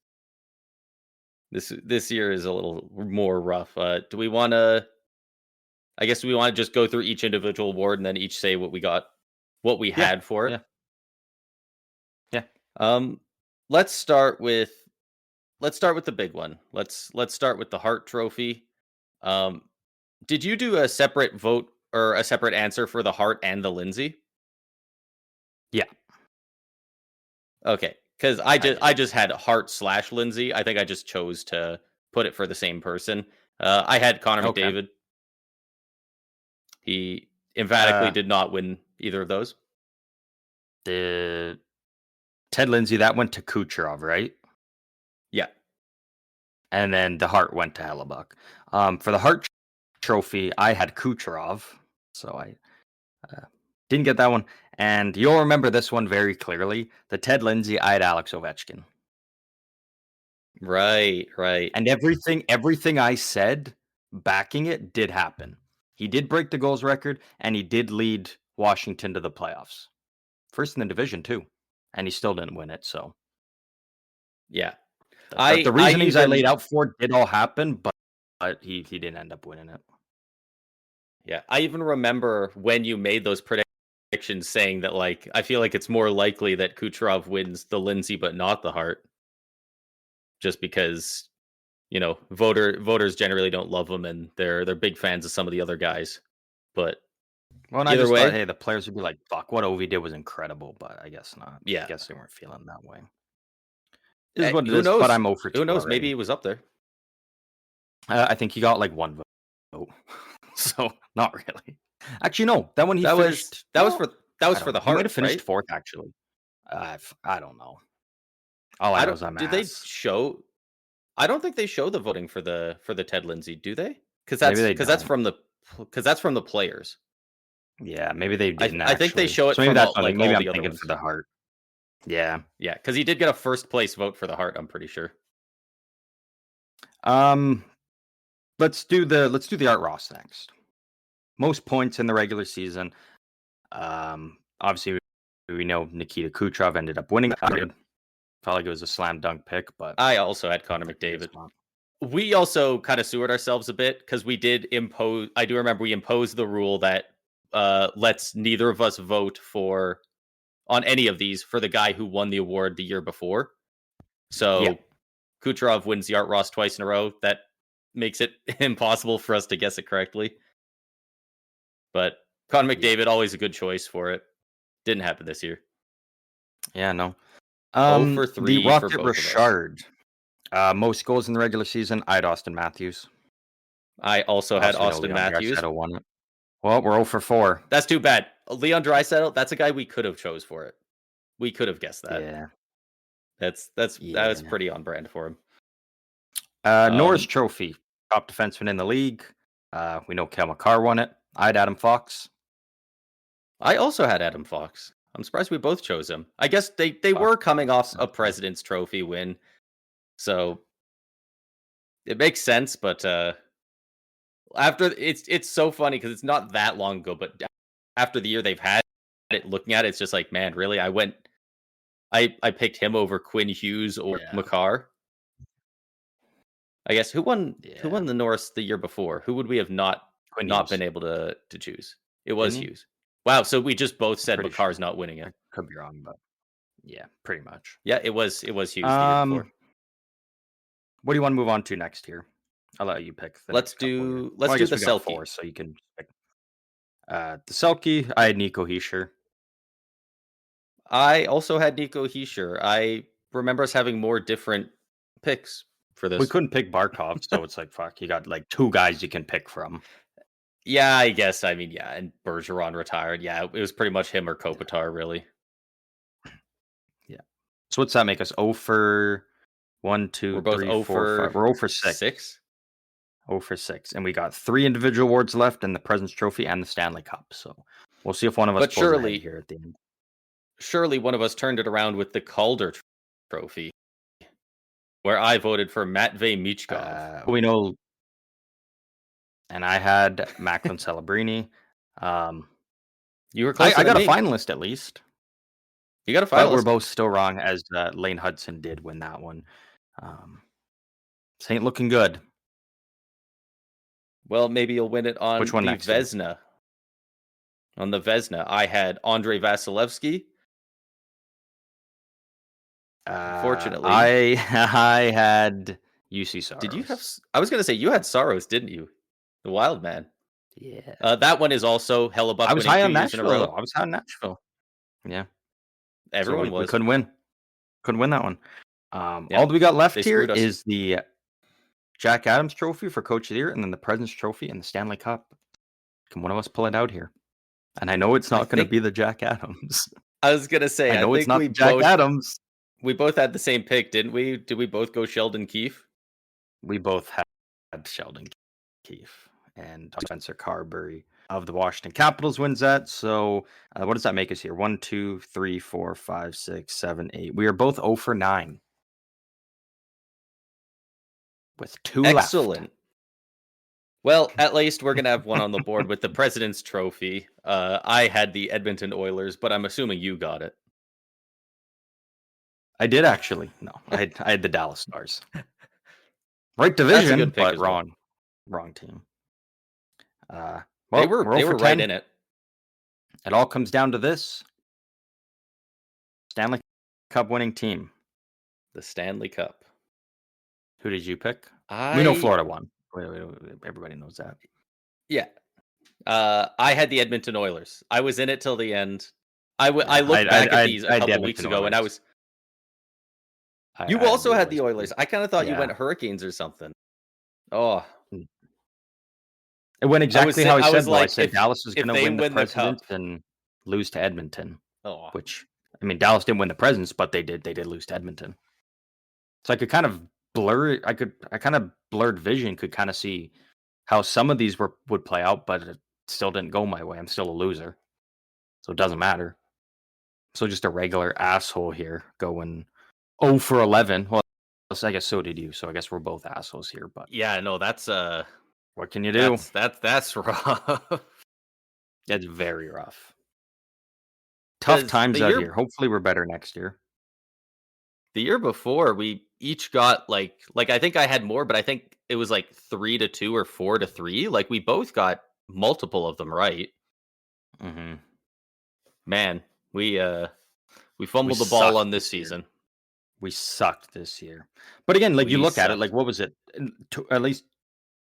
a little more rough. Do we want to? I guess we want to just go through each individual award and then each say what we got, what we had for it. Yeah. Let's start with the big one. Let's start with the Hart Trophy. Did you do a separate vote or a separate answer for the Hart and the Lindsay? Yeah. Okay. because I I did. just had Hart/Lindsay. I think I just chose to put it for the same person. I had Connor Okay. McDavid. He emphatically Uh, did not win either of those. the Ted Lindsay, that went to Kucherov, right? Yeah. And then the Hart went to Hellebuck. For the Hart Trophy, I had Kucherov, so I didn't get that one. And you'll remember this one very clearly. The Ted Lindsay, I had Alex Ovechkin. Right, right. And everything I said backing it did happen. He did break the goals record, and he did lead Washington to the playoffs. First in the division, too. And he still didn't win it, so Yeah. the I reasonings I laid even out for it did all happen, but he didn't end up winning it. Yeah, I even remember when you made those predictions saying that, like, I feel like it's more likely that Kucherov wins the Lindsay but not the Hart, just because, voters generally don't love him and they're big fans of some of the other guys. But Well, and I either just thought, way, hey, the players would be like, "Fuck, what Ovi did was incredible," but I guess not. I yeah. guess they weren't feeling that way. Is what it Who is, but knows? I'm 0 for Who 2 knows? Maybe already. he was up there. I think he got like one vote, so not really. Actually, no, that one he That was finished. that was No, for that was I for don't the know. He might Hart, have finished right? fourth, actually. I don't know. All I I know don't. is I'm Did they ass. show? I don't think they show the voting for the Ted Lindsay, do they? Because Maybe they that's don't. from the players. Yeah, maybe they didn't I think they actually. show it So maybe from that's all, nothing. like Maybe all I'm the other thinking for ones. the Heart. Yeah. Yeah, because he did get a first place vote for the Hart. I'm pretty sure. Um. Let's do the Art Ross next. Most points in the regular season. Obviously we know Nikita Kucherov ended up winning. Felt like it was a slam dunk pick, but I also had I don't Connor think it is McDavid. not. We also kind of sewered ourselves a bit because we did impose. I do remember we imposed the rule that lets neither of us vote for on any of these for the guy who won the award the year before. Yeah. So Kucherov wins the Art Ross twice in a row. That makes it impossible for us to guess it correctly. But Connor Yeah. McDavid, always a good choice for it. Didn't happen this year. Yeah, no. 0 for The 3 for Rocket both of us. Richard. Most goals in the regular season, I had Austin Matthews. I also had Also, we know Austin Leon Matthews. Draisaitl won it. Well, we're 0 for 4. That's too bad. Leon Draisaitl, that's a guy we could have chose for it. We could have guessed that. Yeah. That was Yeah. pretty on brand for him. Norris Trophy, top defenseman in the league. We know Kel McCarr won it. I had Adam Fox. I also had Adam Fox. I'm surprised we both chose him. I guess they were coming off a President's Trophy win, so it makes sense. But after it's so funny because it's not that long ago, but after the year they've had it, looking at it, it's just like, man, really? I picked him over Quinn Hughes or Yeah. McCarr. I guess who won Yeah. the Norris the year before? Who would we have not Quinn Hughes. been able to choose? It was Didn't he? Hughes. Wow, so we just both said Pretty McCarr's sure. not winning I it. could be wrong, but yeah, pretty much. Yeah, it was Hughes the year before. What do you want to move on to next here? I'll let you pick the Let's next couple here. do Well, I guess the we got Selke. 4, so you can pick. The Selke, I had Nico Hischier. I also had Nico Hischier. I remember us having more different picks for We this. couldn't pick Barkov, so it's like, fuck, you got like 2 guys you can pick from. Yeah, I guess. I mean, yeah, and Bergeron retired. Yeah, it was pretty much him or Kopitar, really. Yeah. So what's that make us? 0 for 1, 2, We're both 3, 0 4, for 5. We're 0 for 6. 6? 0 for 6. And we got 3 individual awards left and the President's Trophy and the Stanley Cup. So we'll see if one of us But pulls ahead here at the end. Surely one of us turned it around with the Calder Trophy, where I voted for Matvei Michkov. We know, and I had Macklin Celebrini. You were close. I got a finalist at least. You got a But we're finalist. both still wrong, as Lane Hudson did win that one. This ain't looking good. Well, maybe you'll win it on Which one the next year? Vezina. On the Vezina, I had Andrei Vasilevsky. Unfortunately, I had UC Saros. Did you have? I was going to say you had Saros, didn't you? The Wild Man. Yeah. That one is also Hellebuck. I was high on Nashville. I was high on Nashville. Yeah. Everyone we was. couldn't win. couldn't win that one. Yeah, all that we got left they here screwed us. is the Jack Adams Trophy for Coach of the Year, and then the President's Trophy and the Stanley Cup. Can one of us pull it out here? And I know it's not going to be the Jack Adams. I was gonna say, I know it's think not we the Jack both Adams. we both had the same pick, didn't we? Did we both go Sheldon Keefe? We both had Sheldon Keefe, and Spencer Carberry of the Washington Capitals wins that. So what does that make us here? 1, 2, 3, 4, 5, 6, 7, 8. We are both 0 for 9. With 2 Excellent. left. Well, at least we're gonna have one on the board with the President's Trophy. I had the Edmonton Oilers, but I'm assuming you got it. I did actually. No, I had the Dallas Stars. Right division, but wrong. Wrong team. Well, they were right in it. It all comes down to this. Stanley Cup winning team. The Stanley Cup. Who did you pick? We know Florida won. Everybody knows that. Yeah. I had the Edmonton Oilers. I was in it till the end. I looked back at these a couple weeks ago, and I was... You also had the Oilers. I kind of thought you went Hurricanes or something. Oh. It went exactly how I said. I said Dallas was going to win the Presidents and lose to Edmonton. Oh. Which, I mean, Dallas didn't win the Presidents, but they did lose to Edmonton. So I could kind of blur. I kind of blurred vision could kind of see how some of these would play out, but it still didn't go my way. I'm still a loser, so it doesn't matter. So just a regular asshole here going 0 for 11. Well, I guess so did you. So I guess we're both assholes here. But yeah, no, that's what can you do? That's rough. That's very rough. Tough times out here. Hopefully we're better next year. The year before, we each got like I think I had more, but I think it was like 3-2 or 4-3. Like we both got multiple of them right. Mm-hmm. Man, we fumbled the ball on this season. We sucked this year. But again, like you look at it, like what was it? At least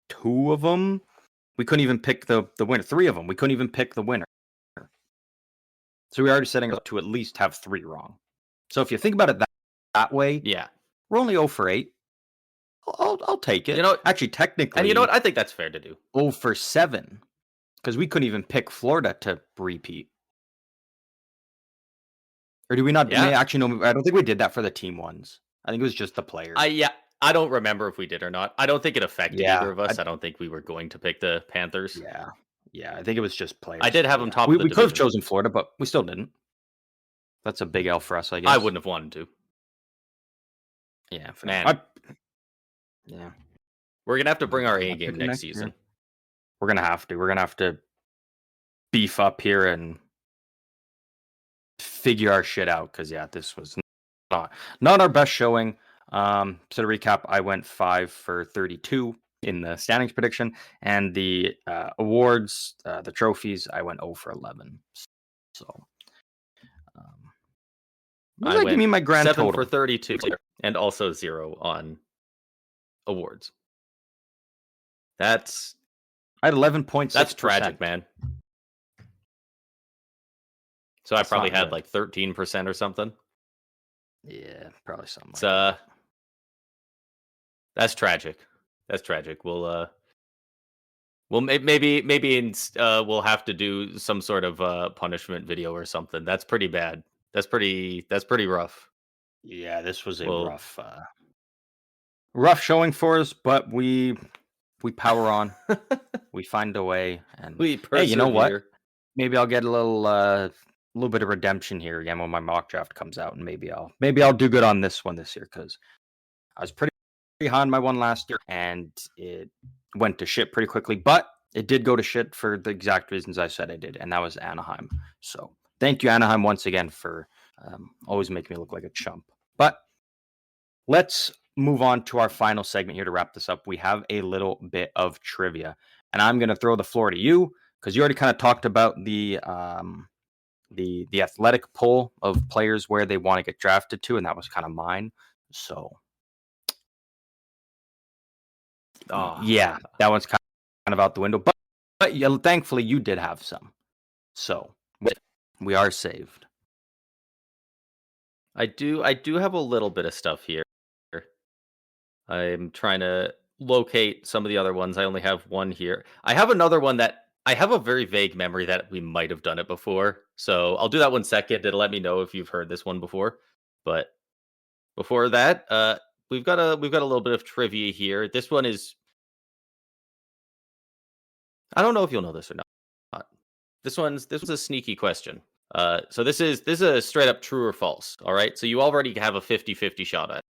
2 of them, we couldn't even pick the winner. 3 of them, we couldn't even pick the winner. So we're already setting up to at least have 3 wrong. So if you think about it that way, yeah, we're only 0 for 8. I'll take it. You know, actually, technically, and you know what? I think that's fair to do. 0 for 7, because we couldn't even pick Florida to repeat. Or do we not? Yeah. Actually, no. I don't think we did that for the team ones. I think it was just the players. I don't remember if we did or not. I don't think it affected either of us. I don't think we were going to pick the Panthers. Yeah. I think it was just players. I did have them top of the division. We could have chosen Florida, but we still didn't. That's a big L for us, I guess. I wouldn't have wanted to. Yeah, man. Yeah. We're gonna have to bring our A game next season. We're gonna have to. We're gonna have to beef up here and figure our shit out, because this was not our best showing. So to recap, I went 5 for 32 in the standings prediction, and the awards, the trophies, I went 0 for 11. So I give me my grand 7 total for 32 and also 0 on awards. I had 11.6%. That's tragic, man. So I probably had like 13% or something. Yeah, probably something. That's tragic. That's tragic. We'll maybe we'll have to do some sort of punishment video or something. That's pretty bad. That's pretty rough. Yeah, this was a rough showing for us, but we power on. We find a way, and we persevere. Hey, you know what? Maybe I'll get a little bit of redemption here again when my mock draft comes out, and maybe I'll do good on this one this year, because I was pretty behind my one last year, and it went to shit pretty quickly. But it did go to shit for the exact reasons I said I did, and that was Anaheim. So thank you, Anaheim, once again for always making me look like a chump. But let's move on to our final segment here to wrap this up. We have a little bit of trivia, and I'm going to throw the floor to you, because you already kind of talked about the athletic poll of players where they want to get drafted to, and that was kind of mine. So yeah, that one's kind of out the window, but thankfully you did have some, so we are saved. I do have a little bit of stuff here. I'm trying to locate some of the other ones. I only have one here. I have another one that I have a very vague memory that we might have done it before. So I'll do that one second. It'll let me know if you've heard this one before. But before that, we've got a little bit of trivia here. This one is, I don't know if you'll know this or not. This was a sneaky question. So this is a straight up true or false. All right. So you already have a 50-50 shot at it.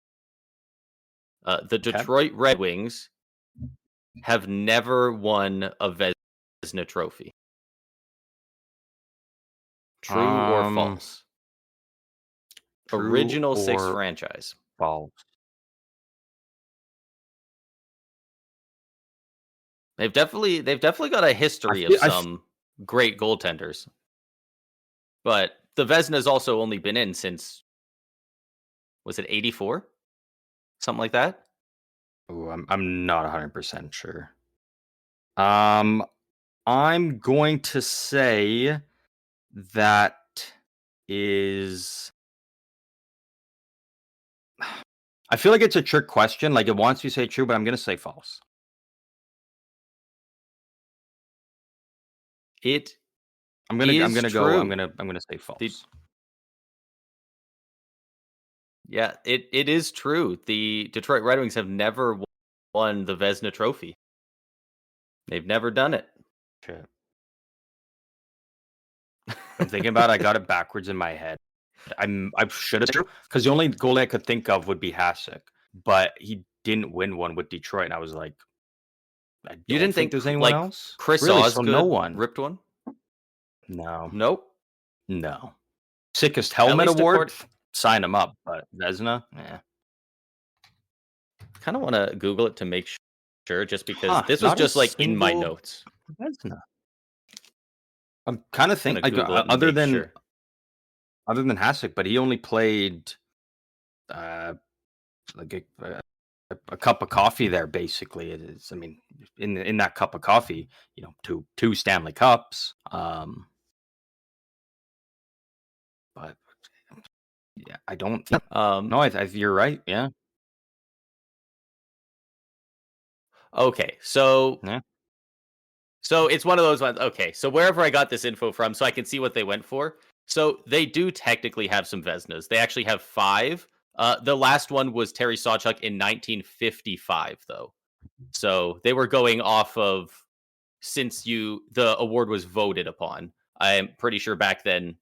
The Okay. Detroit Red Wings have never won a Vezina trophy. True or false? True Original six or franchise. false? They've definitely got a history of some great goaltenders. But the Vezina's also only been in since, was it 84? Something like that? Ooh, I'm not 100% sure. I'm going to say that is. I feel like it's a trick question. Like it wants you to say true, but I'm going to say false. It I'm gonna true. I'm gonna say false. Yeah, it is true. The Detroit Red Wings have never won the Vezina trophy. They've never done it. Shit. I'm thinking about it, I got it backwards in my head. I should have, because the only goalie I could think of would be Hasek, but he didn't win one with Detroit, and I was like, You didn't think there's anyone like else? Chris Really? Osgood So no one. ripped one? No. Nope. No. Sickest helmet least award? Sign him up, but Vezina? Yeah. Kind of want to Google it to make sure, just because this was not a just like in my single notes. Vezina. I'm kind of thinking, Google it and other make than sure. Hasek, but he only played like a cup of coffee there. Basically, it is. I mean, in that cup of coffee, you know, two Stanley Cups. But yeah, I don't. No, you're right. Yeah. Okay, so Yeah. so it's one of those ones. Okay, so wherever I got this info from, so I can see what they went for. So they do technically have some Vezinas. They actually have 5. The last one was Terry Sawchuk in 1955, though. So they were going off of since the award was voted upon. I'm pretty sure back then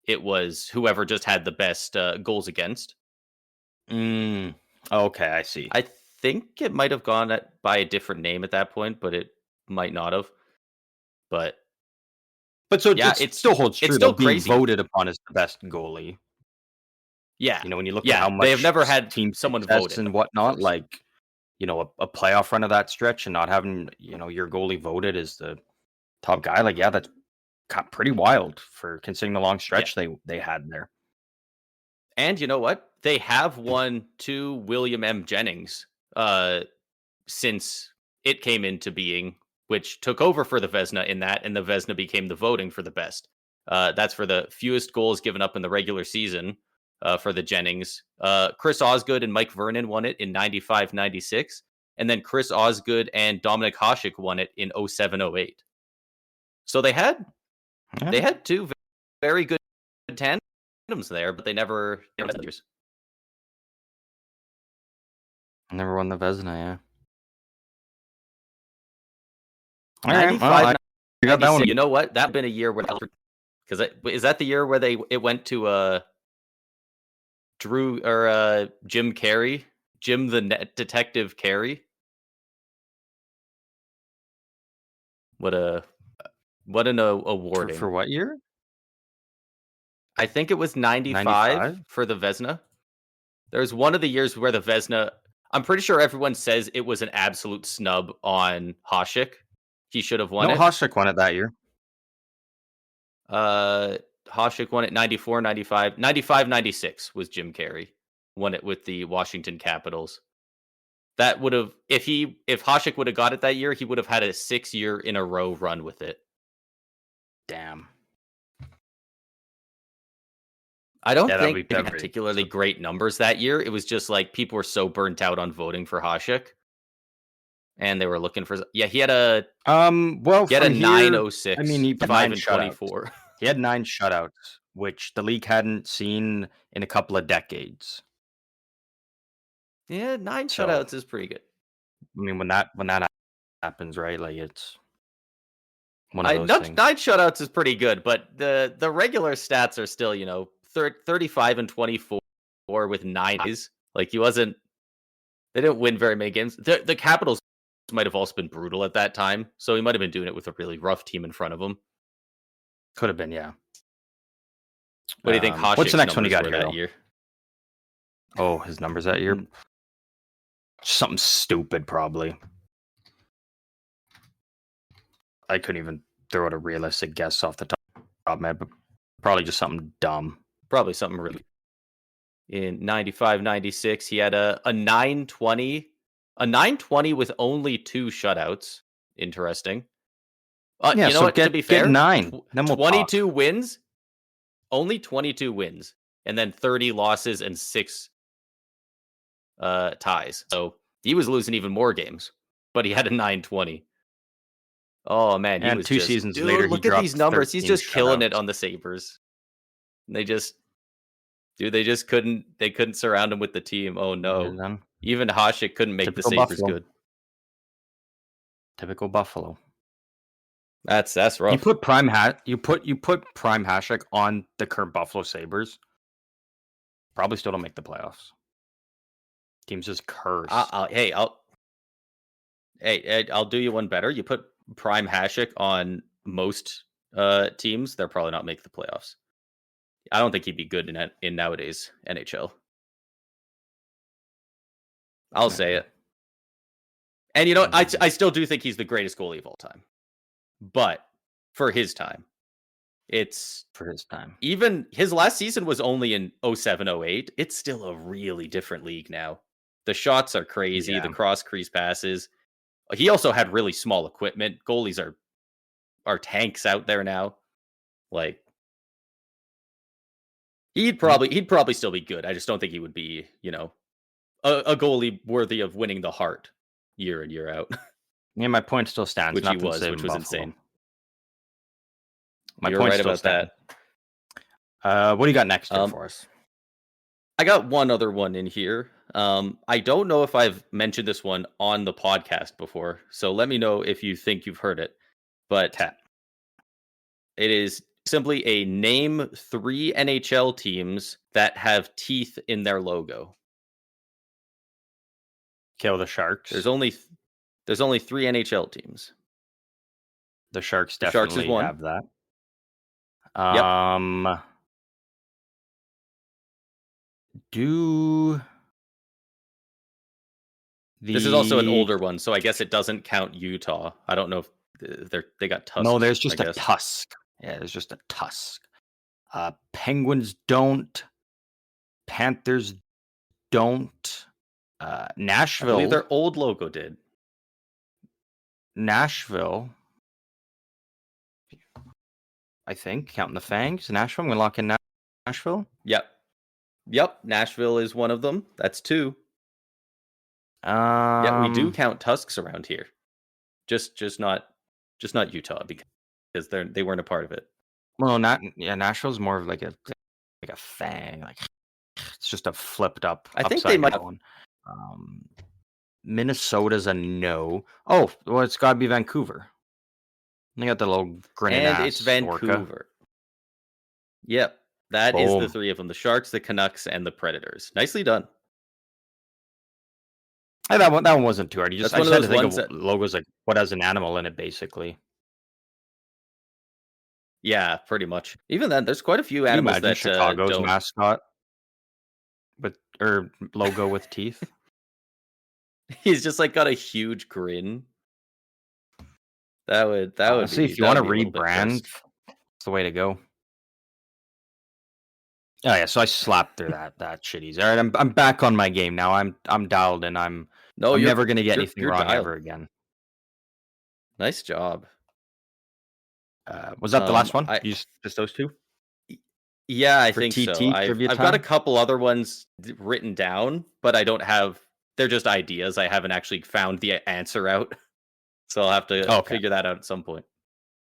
it was whoever just had the best goals against. Okay, I see. I think it might have gone by a different name at that point, but it might not have. But so yeah, it still holds true. It's still being crazy. voted upon as the best goalie. Yeah, you know, when you look at how much they have never had team someone success voted and whatnot, first. like, you know, a playoff run of that stretch and not having, you know, your goalie voted as the top guy, like, yeah, that's pretty wild for considering the long stretch they had there. And you know what? They have won 2 William M. Jennings since it came into being, which took over for the Vezina in that, and the Vezina became the voting for the best. That's for the fewest goals given up in the regular season for the Jennings. Chris Osgood and Mike Vernon won it in 95-96, and then Chris Osgood and Dominic Hasek won it in 07-08. So they had 2 very good tandems there, but they never Never won the Vezina, yeah. 95, you got that one. You know what? That been a year where, because is that the year where it went to Drew or Jim Carrey, Jim the Net Detective Carrey? What an awarding for what year? I think it was 95 for the Vezina. There's one of the years where the Vezina, I'm pretty sure everyone says it was an absolute snub on Hasek. He should have won it. No, Hasek won it that year. Hasek won it 94, 95, 95, 96 was Jim Carrey. Won it with the Washington Capitals. That would have, if Hasek would have got it that year, he would have had a 6-year in a row run with it. Damn. I don't Yeah, think they had particularly great numbers that year. It was just like people were so burnt out on voting for Hasek, and they were looking for. Yeah, he had a well, he had a from here, 906, I mean, he had 5 9 and shutouts. 24. He had 9 shutouts, which the league hadn't seen in a couple of decades. Yeah, 9 So, shutouts is pretty good. I mean, when that happens, right? Like it's one of those things. 9 shutouts is pretty good, but the regular stats are still 35 and 24 with 9 Ks. Like he wasn't. They didn't win very many games. The Capitals might have also been brutal at that time, so he might have been doing it with a really rough team in front of him. Could have been, yeah. What do you think Hasek's what's the next one you got were here, that year? Oh, his numbers that year? Something stupid, probably. I couldn't even throw out a realistic guess off the top of my head, but probably just something dumb. Probably something really. In 95, 96, he had a 920. A 920 with only 2 shutouts. Interesting. Yeah, you know so what? To be fair, get 9. Then we'll 22 talk. wins. Only 22 wins. And then 30 losses and 6 ties. So he was losing even more games. But he had a 920. Oh, man. He And was 2 just, seasons dude, later, look at these numbers. He's just killing it shutouts. on the Sabres. And they just couldn't surround him with the team. Oh, no. Even Hasek couldn't make the Sabres good. Typical Buffalo. That's rough. You put Prime Hasek on the current Buffalo Sabres, probably still don't make the playoffs. Teams just curse. I'll do you one better. You put Prime Hasek on most teams, they'll probably not make the playoffs. I don't think he'd be good in nowadays NHL. I'll say it. And I still do think he's the greatest goalie of all time. But for his time, even his last season was only in 07-08. It's still a really different league now. The shots are crazy. The cross crease passes. He also had really small equipment. Goalies are tanks out there now. Like he'd probably still be good. I just don't think he would be, a goalie worthy of winning the Hart year in year out. Yeah, my point still stands. Which he was, which was insane. You're right about that. What do you got next here for us? I got one other one in here. I don't know if I've mentioned this one on the podcast before, so let me know if you think you've heard it. But it is simply a name 3 NHL teams that have teeth in their logo. Kill the Sharks. There's only 3 NHL teams. The Sharks definitely have that. Yep. This is also an older one, so I guess it doesn't count Utah. I don't know if they got tusks. No, there's just a tusk. Yeah, there's just a tusk. Penguins don't. Panthers don't. Nashville. I believe their old logo did. Nashville. I think, counting the Fangs. Nashville. I'm going to lock in Nashville. Yep. Nashville is one of them. That's 2. Yeah, we do count tusks around here. Just not Utah because they weren't a part of it. Well, Nashville's more of like a fang. Like it's just a flipped up. I think they might have one. Minnesota's a no. Oh, well, it's got to be Vancouver. They got the little grinning ass. And it's Vancouver. Orca. Yep, that is the 3 of them: the Sharks, the Canucks, and the Predators. Nicely done. Hey, that one wasn't too hard. I just had to think of logos like what has an animal in it, basically. Yeah, pretty much. Even then, there's quite a few animals that Chicago's mascot or logo with teeth. He's just like got a huge grin. That would see if you want to rebrand. It's the way to go. Oh yeah, so I slapped through that shitties. All right, I'm back on my game now. I'm dialed in. I'm never gonna get anything wrong ever again. Nice job. Was that the last one? Just those 2? Yeah, I for think so. TT trivia I've got a time? couple other ones written down, but I don't have. They're just ideas. I haven't actually found the answer out, so I'll have to Okay. figure that out at some point.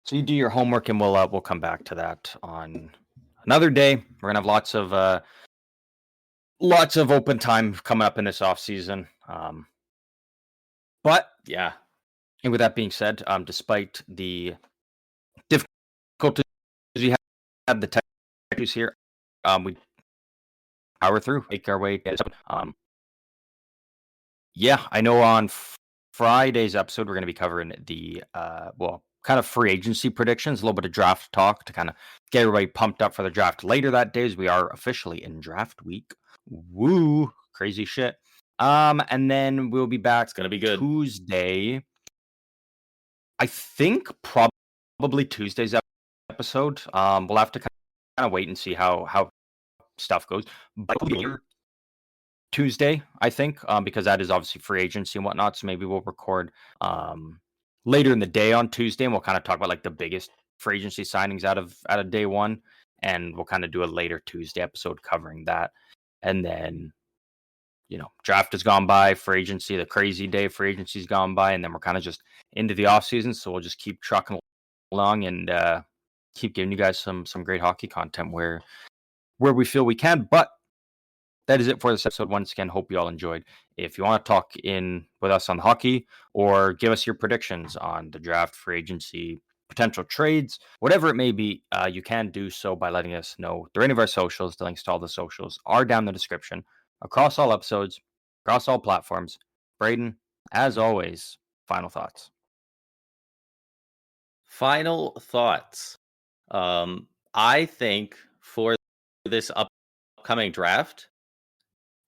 So you do your homework, and we'll come back to that on another day. We're gonna have lots of open time coming up in this off season. But Yeah, and with that being said, despite the difficulties we had the tech issues here, we power through, make our way. Yeah, I know on Friday's episode we're going to be covering the kind of free agency predictions, a little bit of draft talk to kind of get everybody pumped up for the draft later that day, as we are officially in draft week. Woo, crazy shit. And then we'll be back. it's gonna be good. Tuesday. I think probably Tuesday's episode. We'll have to kind of wait and see how stuff goes. But Tuesday, I think, because that is obviously free agency and whatnot. So maybe we'll record later in the day on Tuesday, and we'll kind of talk about like the biggest free agency signings out of day one, and we'll kind of do a later Tuesday episode covering that. And then, draft has gone by, free agency, the crazy day free agency's gone by, and then we're kind of just into the off season. So we'll just keep trucking along and keep giving you guys some great hockey content where we feel we can. But that is it for this episode. Once again, hope you all enjoyed. If you want to talk in with us on the hockey or give us your predictions on the draft, free agency, potential trades, whatever it may be, you can do so by letting us know through any of our socials. The links to all the socials are down in the description across all episodes, across all platforms. Braden, as always, final thoughts. Final thoughts. I think for this upcoming draft,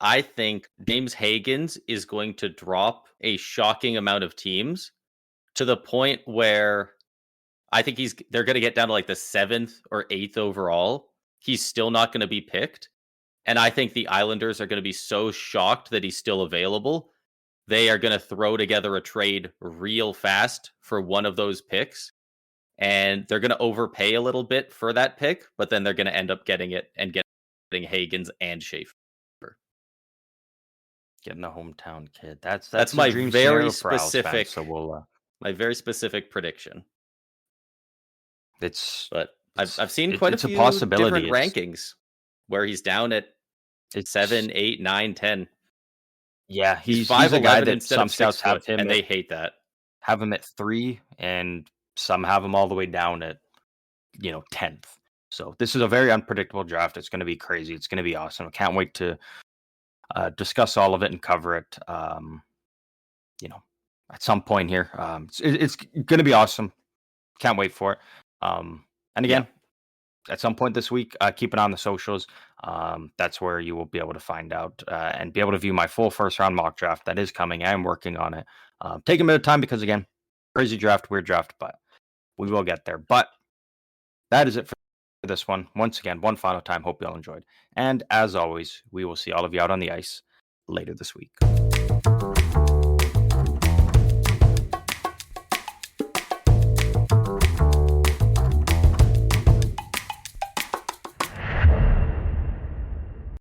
I think James Hagens is going to drop a shocking amount of teams to the point where I think they're going to get down to like the 7th or 8th overall. He's still not going to be picked. And I think the Islanders are going to be so shocked that he's still available. They are going to throw together a trade real fast for one of those picks. And they're going to overpay a little bit for that pick, but then they're going to end up getting it and getting Hagens and Schaefer. Getting a hometown kid. That's my dream very scenario for Alice fans, specific. so we'll my very specific prediction. But it's I've seen quite a it's a few possibility. different rankings where he's down at 7, 8, 9, 10. Yeah, he's a 5'11" guy that instead some of 6 scouts have foot, him and they hate that. have him at 3, and some have him all the way down at 10th. So this is a very unpredictable draft. It's going to be crazy. It's going to be awesome. I can't wait to discuss all of it and cover it. At some point here. It's going to be awesome. Can't wait for it. And again, at some point this week, keep it on the socials. That's where you will be able to find out and be able to view my full first round mock draft that is coming. I'm working on it. Taking a bit of time because, again, crazy draft, weird draft, but we will get there. But that is it for this one. Once again, one final time. Hope you all enjoyed. And as always, we will see all of you out on the ice later this week.